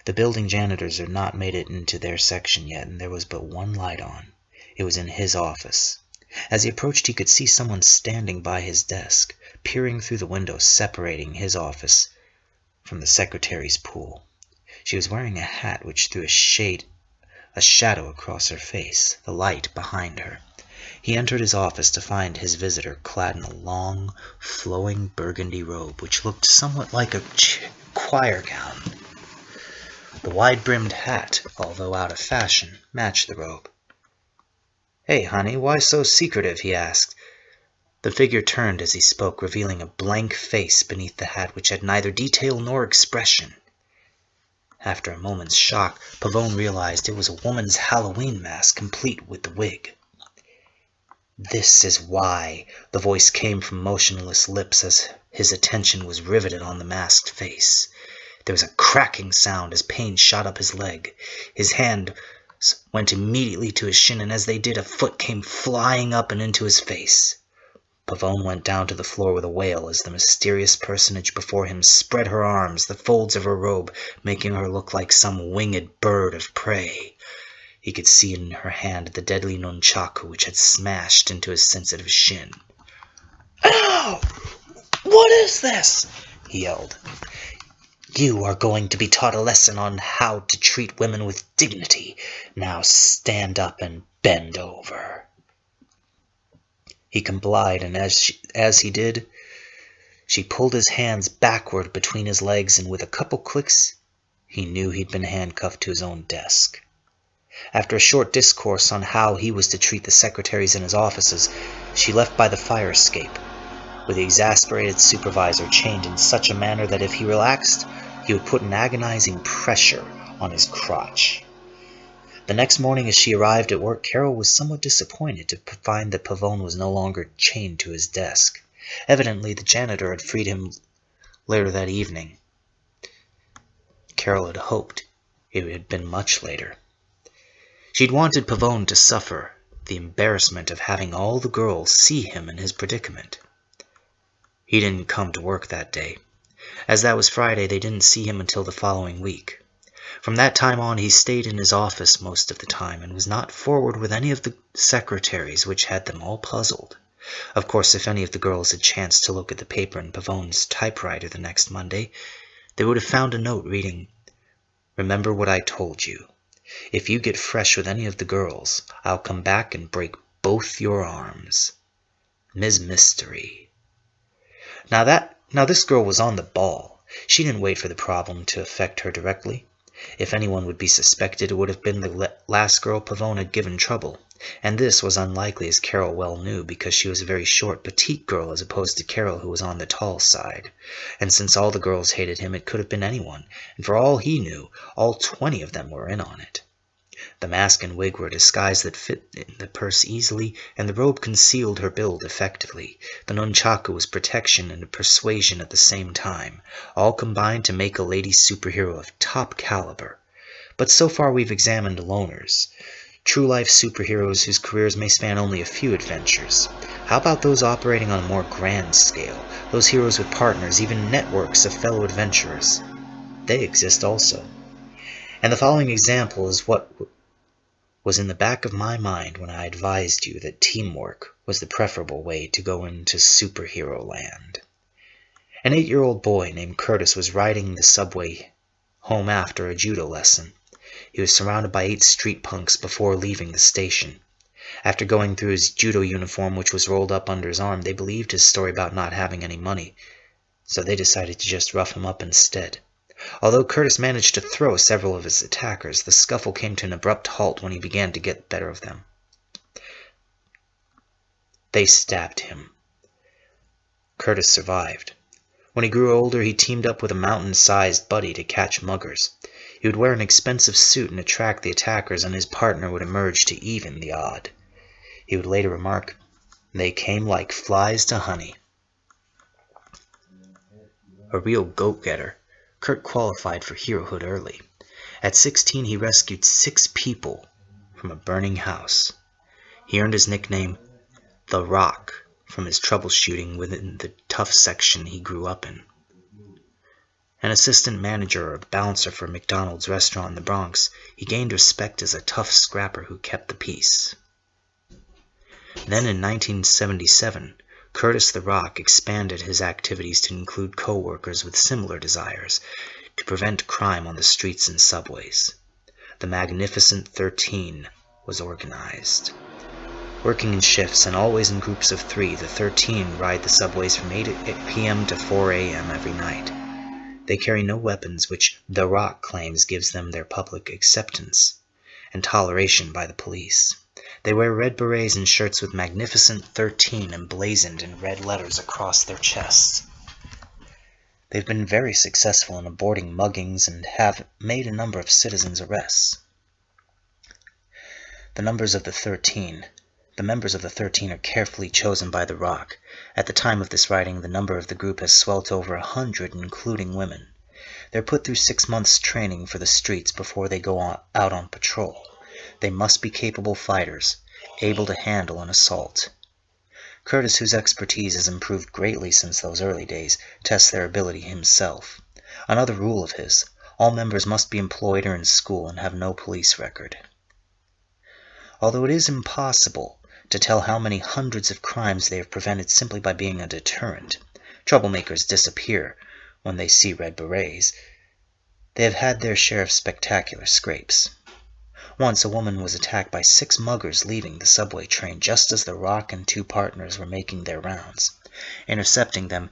The building janitors had not made it into their section yet, and there was but one light on. It was in his office. As he approached, he could see someone standing by his desk, peering through the window separating his office from the secretary's pool. She was wearing a hat which threw a shadow across her face, the light behind her. He entered his office to find his visitor clad in a long, flowing burgundy robe which looked somewhat like a choir gown. The wide-brimmed hat, although out of fashion, matched the robe. "Hey, honey, why so secretive?" he asked. The figure turned as he spoke, revealing a blank face beneath the hat which had neither detail nor expression. After a moment's shock, Pavone realized it was a woman's Halloween mask, complete with the wig. "This is why," the voice came from motionless lips as his attention was riveted on the masked face. There was a cracking sound as pain shot up his leg. His hand went immediately to his shin, and as they did, a foot came flying up and into his face. Pavone went down to the floor with a wail as the mysterious personage before him spread her arms, the folds of her robe making her look like some winged bird of prey. He could see in her hand the deadly nunchaku which had smashed into his sensitive shin. "Ow! What is this?" he yelled. "You are going to be taught a lesson on how to treat women with dignity. Now stand up and bend over." He complied, and as he did, she pulled his hands backward between his legs, and with a couple clicks, he knew he'd been handcuffed to his own desk. After a short discourse on how he was to treat the secretaries in his offices, she left by the fire escape, with the exasperated supervisor chained in such a manner that if he relaxed, he would put an agonizing pressure on his crotch. The next morning as she arrived at work, Carol was somewhat disappointed to find that Pavone was no longer chained to his desk. Evidently, the janitor had freed him later that evening. Carol had hoped it had been much later. She'd wanted Pavone to suffer the embarrassment of having all the girls see him in his predicament. He didn't come to work that day. As that was Friday, they didn't see him until the following week. From that time on, he stayed in his office most of the time and was not forward with any of the secretaries, which had them all puzzled. Of course, if any of the girls had chanced to look at the paper in Pavone's typewriter the next Monday, they would have found a note reading, "Remember what I told you. If you get fresh with any of the girls, I'll come back and break both your arms. Ms. Mystery." Now this girl was on the ball. She didn't wait for the problem to affect her directly. If anyone would be suspected, it would have been the last girl Pavone had given trouble. And this was unlikely, as Carol well knew, because she was a very short, petite girl as opposed to Carol, who was on the tall side. And since all the girls hated him, it could have been anyone, and for all he knew, all 20 of them were in on it. The mask and wig were a disguise that fit in the purse easily, and the robe concealed her build effectively. The nunchaku was protection and persuasion at the same time, all combined to make a lady superhero of top caliber. But so far we've examined loners, true-life superheroes whose careers may span only a few adventures. How about those operating on a more grand scale, those heroes with partners, even networks of fellow adventurers? They exist also. And the following example is what was in the back of my mind when I advised you that teamwork was the preferable way to go into superhero land. An 8-year-old boy named Curtis was riding the subway home after a judo lesson. He was surrounded by 8 street punks before leaving the station. After going through his judo uniform, which was rolled up under his arm, they believed his story about not having any money, so they decided to just rough him up instead. Although Curtis managed to throw several of his attackers, the scuffle came to an abrupt halt when he began to get the better of them. They stabbed him. Curtis survived. When he grew older, he teamed up with a mountain-sized buddy to catch muggers. He would wear an expensive suit and attract the attackers, and his partner would emerge to even the odd. He would later remark, "They came like flies to honey." A real go-getter, Kurt qualified for herohood early. At 16, he rescued 6 people from a burning house. He earned his nickname, The Rock, from his troubleshooting within the tough section he grew up in. An assistant manager or bouncer for a McDonald's restaurant in the Bronx, he gained respect as a tough scrapper who kept the peace. Then in 1977, Curtis the Rock expanded his activities to include co-workers with similar desires to prevent crime on the streets and subways. The Magnificent 13 was organized. Working in shifts and always in groups of 3, the 13 ride the subways from 8 p.m. to 4 a.m. every night. They carry no weapons, which The Rock claims gives them their public acceptance and toleration by the police. They wear red berets and shirts with Magnificent 13 emblazoned in red letters across their chests. They've been very successful in aborting muggings and have made a number of citizens' arrests. The members of the 13 are carefully chosen by The Rock. At the time of this writing, the number of the group has swelled to over 100, including women. They're put through 6 months' training for the streets before they go out on patrol. They must be capable fighters, able to handle an assault. Curtis, whose expertise has improved greatly since those early days, tests their ability himself. Another rule of his: all members must be employed or in school and have no police record. Although it is impossible to tell how many hundreds of crimes they have prevented simply by being a deterrent, troublemakers disappear when they see red berets. They have had their share of spectacular scrapes. Once a woman was attacked by 6 muggers leaving the subway train just as The Rock and 2 partners were making their rounds. Intercepting them,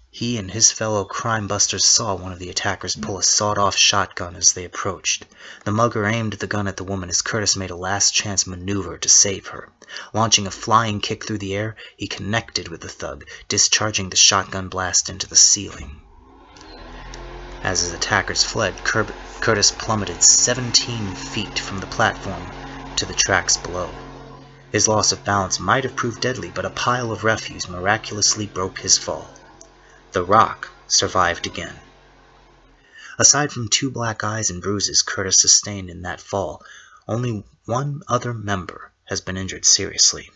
he and his fellow crime-busters saw one of the attackers pull a sawed-off shotgun as they approached. The mugger aimed the gun at the woman as Curtis made a last-chance maneuver to save her. Launching a flying kick through the air, he connected with the thug, discharging the shotgun blast into the ceiling. As his attackers fled, Curtis plummeted 17 feet from the platform to the tracks below. His loss of balance might have proved deadly, but a pile of refuse miraculously broke his fall. The Rock survived again. Aside from 2 black eyes and bruises Curtis sustained in that fall, only one other member has been injured seriously.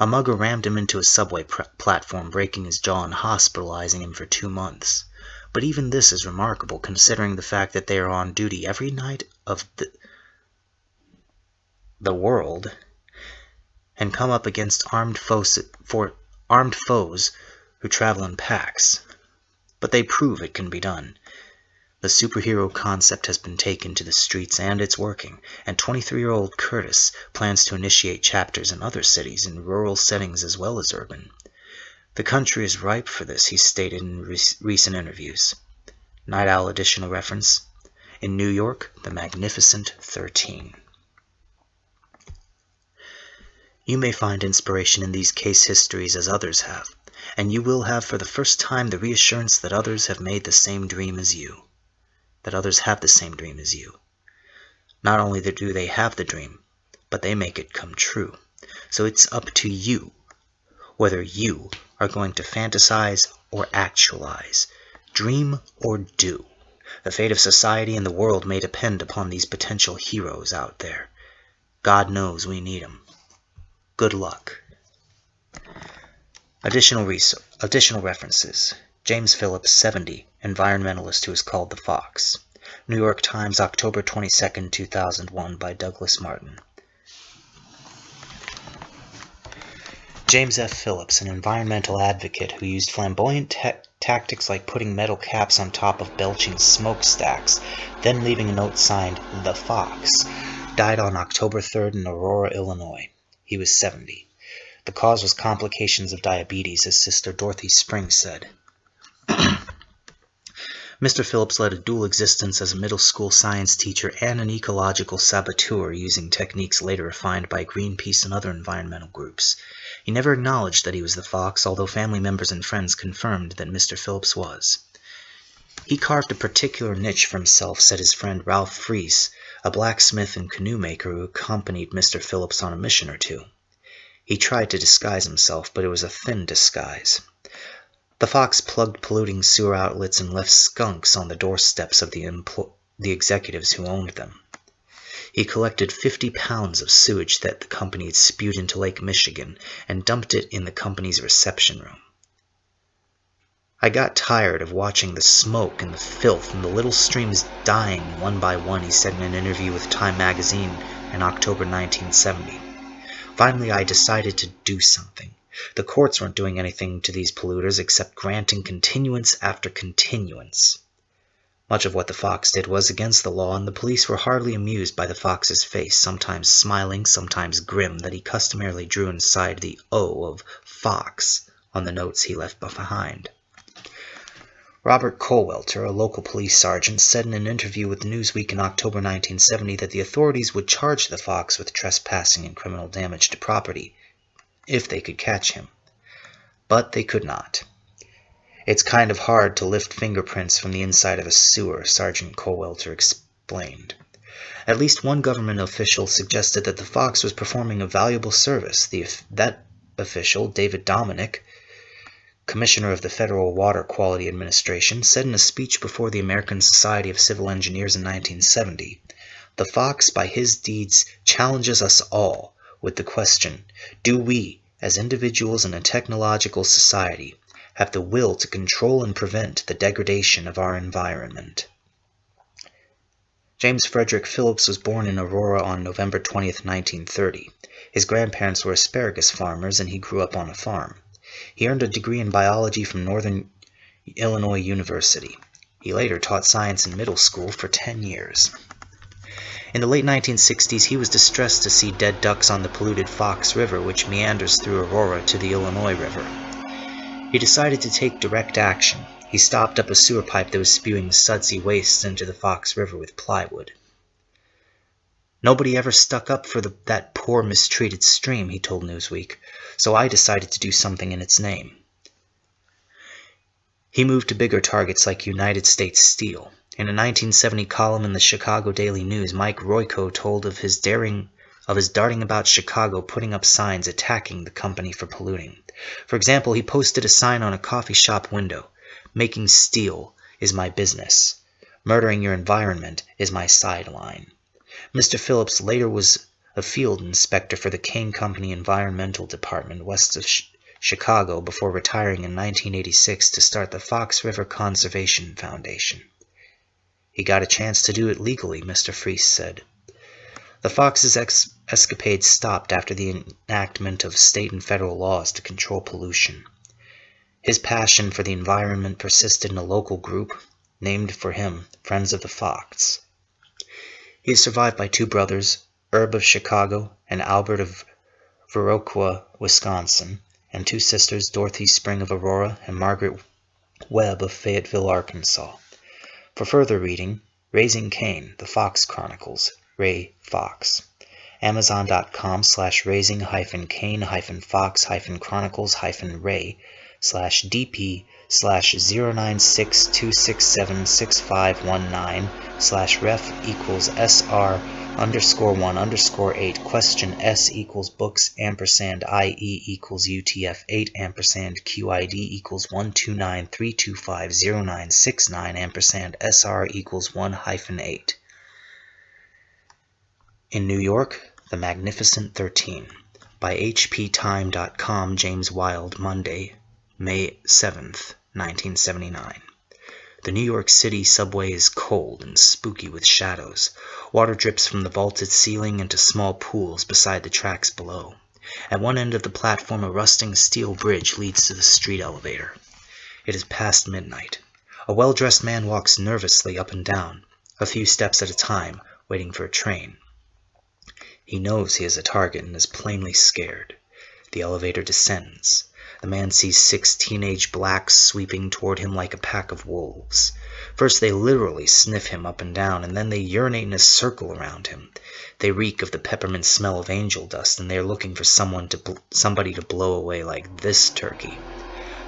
A mugger rammed him into a subway platform, breaking his jaw and hospitalizing him for 2 months. But even this is remarkable, considering the fact that they are on duty every night of the world and come up against armed foes who travel in packs. But they prove it can be done. The superhero concept has been taken to the streets, and it's working, and 23-year-old Curtis plans to initiate chapters in other cities, in rural settings as well as urban. The country is ripe for this, he stated in recent interviews. Night Owl additional reference. In New York, the Magnificent 13. You may find inspiration in these case histories as others have, and you will have for the first time the reassurance that others have made the same dream as you. That others have the same dream as you. Not only do they have the dream, but they make it come true. So it's up to you whether you are going to fantasize or actualize, dream or do. The fate of society and the world may depend upon these potential heroes out there. God knows we need them. Good luck. Additional references. James Phillips, 70, environmentalist who is called the Fox. New York Times, October 22, 2001, by Douglas Martin. James F. Phillips, an environmental advocate who used flamboyant tactics like putting metal caps on top of belching smokestacks, then leaving a note signed, The Fox, died on October 3rd in Aurora, Illinois. He was 70. The cause was complications of diabetes, his sister Dorothy Springs said. Mr. Phillips led a dual existence as a middle school science teacher and an ecological saboteur, using techniques later refined by Greenpeace and other environmental groups. He never acknowledged that he was the Fox, although family members and friends confirmed that Mr. Phillips was. He carved a particular niche for himself, said his friend Ralph Fries, a blacksmith and canoe maker who accompanied Mr. Phillips on a mission or two. He tried to disguise himself, but it was a thin disguise. The Fox plugged polluting sewer outlets and left skunks on the doorsteps of the executives who owned them. He collected 50 pounds of sewage that the company had spewed into Lake Michigan and dumped it in the company's reception room. I got tired of watching the smoke and the filth and the little streams dying one by one, he said in an interview with Time magazine in October 1970. Finally, I decided to do something. The courts weren't doing anything to these polluters except granting continuance after continuance. Much of what the Fox did was against the law, and the police were hardly amused by the Fox's face, sometimes smiling, sometimes grim, that he customarily drew inside the O of Fox on the notes he left behind. Robert Colwelter, a local police sergeant, said in an interview with Newsweek in October 1970 that the authorities would charge the Fox with trespassing and criminal damage to property if they could catch him. But they could not. It's kind of hard to lift fingerprints from the inside of a sewer, Sergeant Colwelter explained. At least one government official suggested that the Fox was performing a valuable service. That official, David Dominic, Commissioner of the Federal Water Quality Administration, said in a speech before the American Society of Civil Engineers in 1970, "The Fox, by his deeds, challenges us all with the question, do we, as individuals in a technological society, have the will to control and prevent the degradation of our environment?" James Frederick Phillips was born in Aurora on November 20, 1930. His grandparents were asparagus farmers, and he grew up on a farm. He earned a degree in biology from Northern Illinois University. He later taught science in middle school for 10 years. In the late 1960s, he was distressed to see dead ducks on the polluted Fox River, which meanders through Aurora to the Illinois River. He decided to take direct action. He stopped up a sewer pipe that was spewing sudsy wastes into the Fox River with plywood. "Nobody ever stuck up for that poor, mistreated stream," he told Newsweek, "so I decided to do something in its name." He moved to bigger targets like United States Steel. In a 1970 column in the Chicago Daily News, Mike Royko told of his darting about Chicago, putting up signs attacking the company for polluting. For example, he posted a sign on a coffee shop window, "Making steel is my business. Murdering your environment is my sideline." Mr. Phillips later was a field inspector for the Kane Company Environmental Department west of Chicago before retiring in 1986 to start the Fox River Conservation Foundation. He got a chance to do it legally, Mr. Freese said. The Fox's escapades stopped after the enactment of state and federal laws to control pollution. His passion for the environment persisted in a local group, named for him Friends of the Fox. He is survived by two brothers, Herb of Chicago and Albert of Viroqua, Wisconsin, and two sisters, Dorothy Spring of Aurora and Margaret Webb of Fayetteville, Arkansas. For further reading, Raising Cain, The Fox Chronicles, Ray Fox. Amazon.com/raising-cain-fox-ref/D./0962676519/ref=SR_1_8 question S=books &IE=UTF-8 $QID=129325096 SR=1-8. In New York, The Magnificent 13 by HPTime.com. James Wilde, Monday, May 7th, 1979. The New York City subway is cold and spooky with shadows. Water drips from the vaulted ceiling into small pools beside the tracks below. At one end of the platform, a rusting steel bridge leads to the street elevator. It is past midnight. A well-dressed man walks nervously up and down, a few steps at a time, waiting for a train. He knows he is a target and is plainly scared. The elevator descends. The man sees 6 teenage blacks sweeping toward him like a pack of wolves. First they literally sniff him up and down, and then they urinate in a circle around him. They reek of the peppermint smell of angel dust, and they are looking for somebody to blow away like this turkey.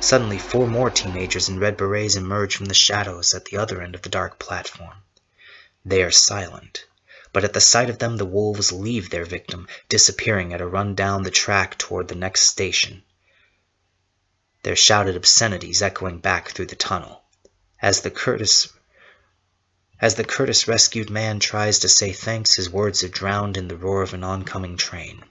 Suddenly 4 more teenagers in red berets emerge from the shadows at the other end of the dark platform. They are silent. But at the sight of them, the wolves leave their victim, disappearing at a run down the track toward the next station. Their shouted obscenities echoing back through the tunnel. As the Curtis rescued man tries to say thanks, his words are drowned in the roar of an oncoming train.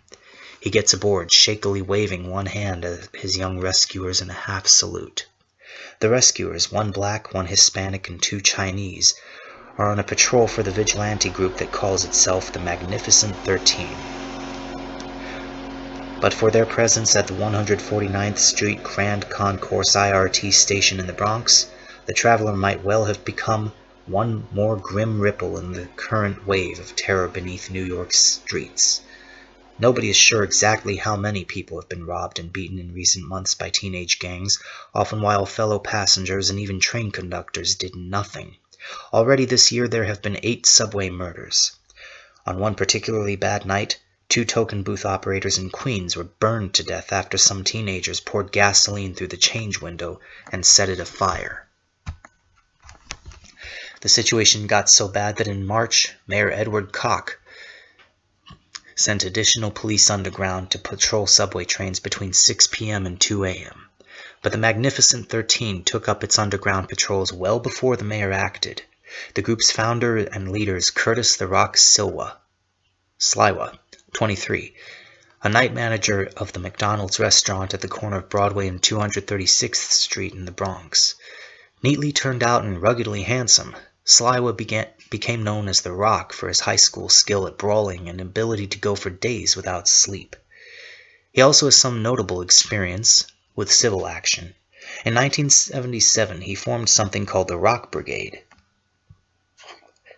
He gets aboard, shakily waving one hand at his young rescuers in a half salute. The rescuers, 1 black, 1 Hispanic, and 2 Chinese, are on a patrol for the vigilante group that calls itself the Magnificent 13. But for their presence at the 149th Street Grand Concourse IRT station in the Bronx, the traveler might well have become one more grim ripple in the current wave of terror beneath New York's streets. Nobody is sure exactly how many people have been robbed and beaten in recent months by teenage gangs, often while fellow passengers and even train conductors did nothing. Already this year there have been 8 subway murders. On one particularly bad night, 2 token booth operators in Queens were burned to death after some teenagers poured gasoline through the change window and set it afire. The situation got so bad that in March, Mayor Edward Koch sent additional police underground to patrol subway trains between 6 p.m. and 2 a.m. But the Magnificent 13 took up its underground patrols well before the mayor acted. The group's founder and leader is Curtis "The Rock" Sliwa, 23, a night manager of the McDonald's restaurant at the corner of Broadway and 236th Street in the Bronx. Neatly turned out and ruggedly handsome, Sliwa became known as The Rock for his high school skill at brawling and ability to go for days without sleep. He also has some notable experience with civil action. In 1977, he formed something called the Rock Brigade.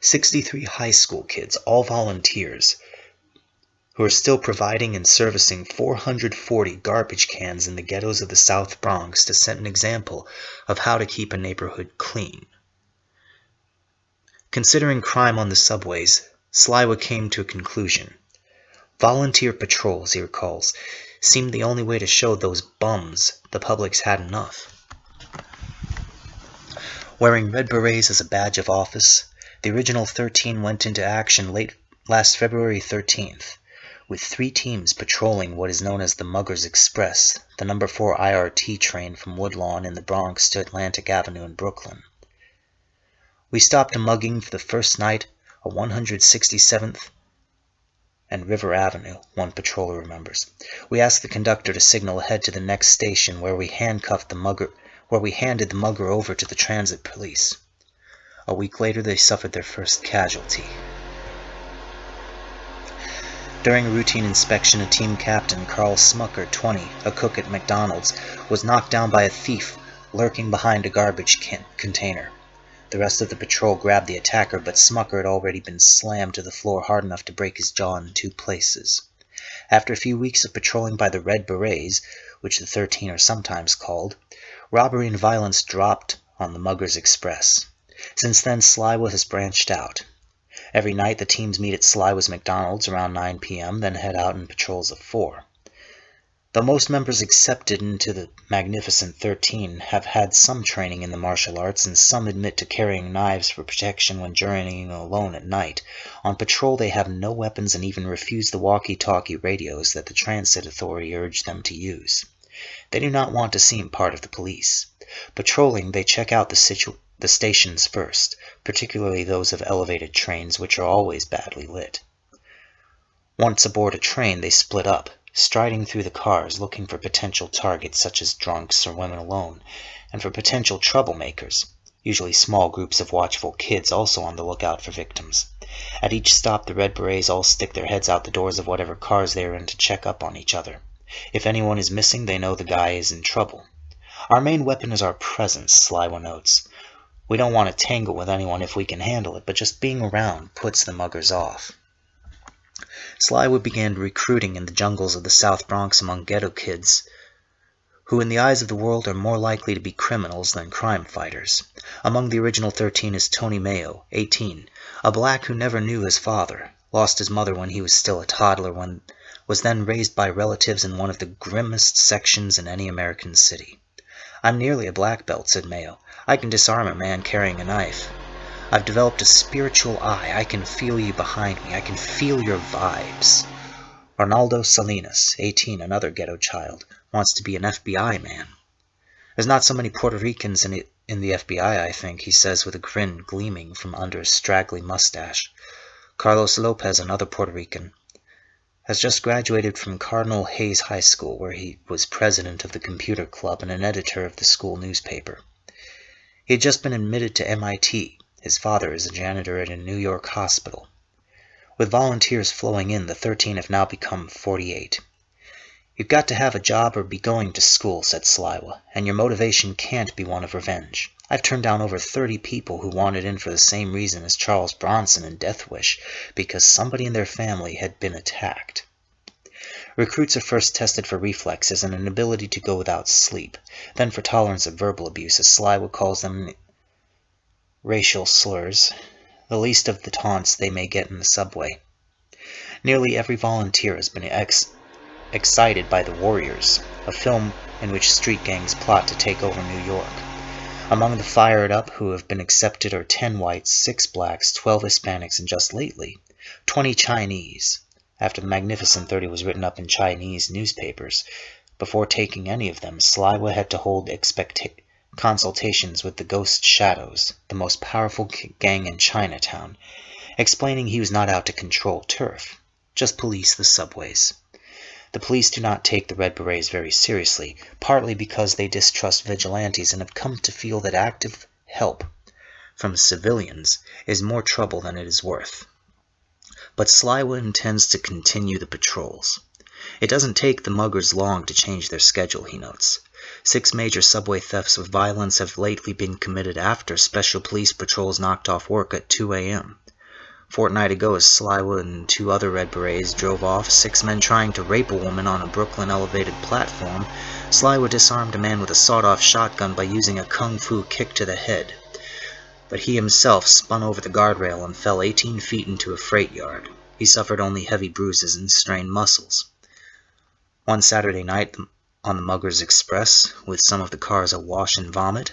63 high school kids, all volunteers, who are still providing and servicing 440 garbage cans in the ghettos of the South Bronx to set an example of how to keep a neighborhood clean. Considering crime on the subways, Sliwa came to a conclusion. Volunteer patrols, he recalls, seemed the only way to show those bums the public's had enough. Wearing red berets as a badge of office, the original 13 went into action last February 13th, with 3 teams patrolling what is known as the Muggers Express, the number 4 IRT train from Woodlawn in the Bronx to Atlantic Avenue in Brooklyn. We stopped a mugging for the first night, a 167th and River Avenue, one patroller remembers. We asked the conductor to signal ahead to the next station where we handed the mugger over to the transit police. A week later, they suffered their first casualty. During a routine inspection, a team captain, Carl Smucker, 20, a cook at McDonald's, was knocked down by a thief lurking behind a garbage container. The rest of the patrol grabbed the attacker, but Smucker had already been slammed to the floor hard enough to break his jaw in 2 places. After a few weeks of patrolling by the Red Berets, which the 13 are sometimes called, robbery and violence dropped on the Muggers Express. Since then, Sliwa has branched out. Every night the teams meet at Sliwa's McDonald's around 9 p.m., then head out in patrols of 4. Though most members accepted into the Magnificent 13 have had some training in the martial arts, and some admit to carrying knives for protection when journeying alone at night, on patrol they have no weapons and even refuse the walkie-talkie radios that the transit authority urged them to use. They do not want to seem part of the police. Patrolling, they check out the stations first, particularly those of elevated trains, which are always badly lit. Once aboard a train, they split up, striding through the cars, looking for potential targets such as drunks or women alone, and for potential troublemakers, usually small groups of watchful kids also on the lookout for victims. At each stop, the Red Berets all stick their heads out the doors of whatever cars they are in to check up on each other. If anyone is missing, they know the guy is in trouble. Our main weapon is our presence, Sliwa notes. We don't want to tangle with anyone if we can handle it, but just being around puts the muggers off. Sliwa began recruiting in the jungles of the South Bronx among ghetto kids, who in the eyes of the world are more likely to be criminals than crime fighters. Among the original 13 is Tony Mayo, 18, a black who never knew his father, lost his mother when he was still a toddler, was then raised by relatives in one of the grimmest sections in any American city. "I'm nearly a black belt," said Mayo. "I can disarm a man carrying a knife. I've developed a spiritual eye. I can feel you behind me. I can feel your vibes." Arnaldo Salinas, 18, another ghetto child, wants to be an FBI man. "There's not so many Puerto Ricans in the FBI, I think," he says with a grin gleaming from under his straggly mustache. Carlos Lopez, another Puerto Rican, has just graduated from Cardinal Hayes High School, where he was president of the computer club and an editor of the school newspaper. He had just been admitted to MIT. His father is a janitor at a New York hospital. With volunteers flowing in, the 13 have now become 48. "You've got to have a job or be going to school," said Sliwa, "and your motivation can't be one of revenge. I've turned down over 30 people who wanted in for the same reason as Charles Bronson in Death Wish, because somebody in their family had been attacked." Recruits are first tested for reflexes and an ability to go without sleep, then for tolerance of verbal abuse, as Sliwa calls them, racial slurs, the least of the taunts they may get in the subway. Nearly every volunteer has been excited by The Warriors, a film in which street gangs plot to take over New York. Among the fired up who have been accepted are 10 whites, 6 blacks, 12 Hispanics, and just lately, 20 Chinese. After the Magnificent 30 was written up in Chinese newspapers, before taking any of them, Sliwa had to hold consultations with the Ghost Shadows, the most powerful gang in Chinatown, explaining he was not out to control turf, just police the subways. The police do not take the Red Berets very seriously, partly because they distrust vigilantes and have come to feel that active help from civilians is more trouble than it is worth. But Sliwa intends to continue the patrols. It doesn't take the muggers long to change their schedule, he notes. 6 major subway thefts with violence have lately been committed after special police patrols knocked off work at 2 a.m. Fortnight ago, as Sliwa and 2 other Red Berets drove off, 6 men trying to rape a woman on a Brooklyn elevated platform, Sliwa disarmed a man with a sawed-off shotgun by using a kung fu kick to the head. But he himself spun over the guardrail and fell 18 feet into a freight yard. He suffered only heavy bruises and strained muscles. One Saturday night on the Muggers Express, with some of the cars awash in vomit,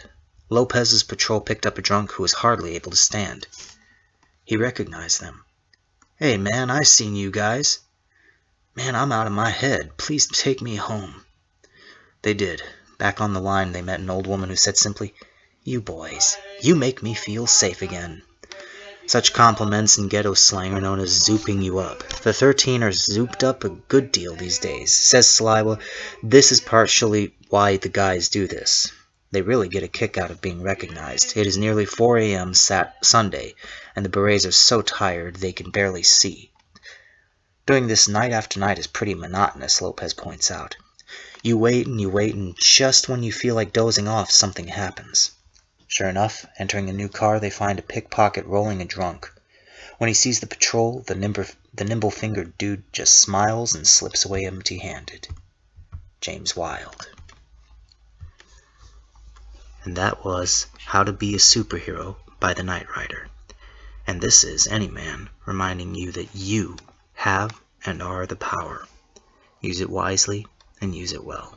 Lopez's patrol picked up a drunk who was hardly able to stand. He recognized them. "Hey, man, I seen you guys. Man, I'm out of my head. Please take me home." They did. Back on the line, they met an old woman who said simply, "You boys, you make me feel safe again." Such compliments in ghetto slang are known as zooping you up. The 13 are zooped up a good deal these days. Says Saliwa, this is partially why the guys do this. They really get a kick out of being recognized. It is nearly 4 a.m. Sunday, and the berets are so tired they can barely see. Doing this night after night is pretty monotonous, Lopez points out. You wait, and just when you feel like dozing off, something happens. Sure enough, entering a new car, they find a pickpocket rolling a drunk. When he sees the patrol, the nimble-fingered dude just smiles and slips away empty-handed. James Wilde. And that was How to Be a Superhero by the Knight Rider. And this is Anyman, reminding you that you have and are the power. Use it wisely and use it well.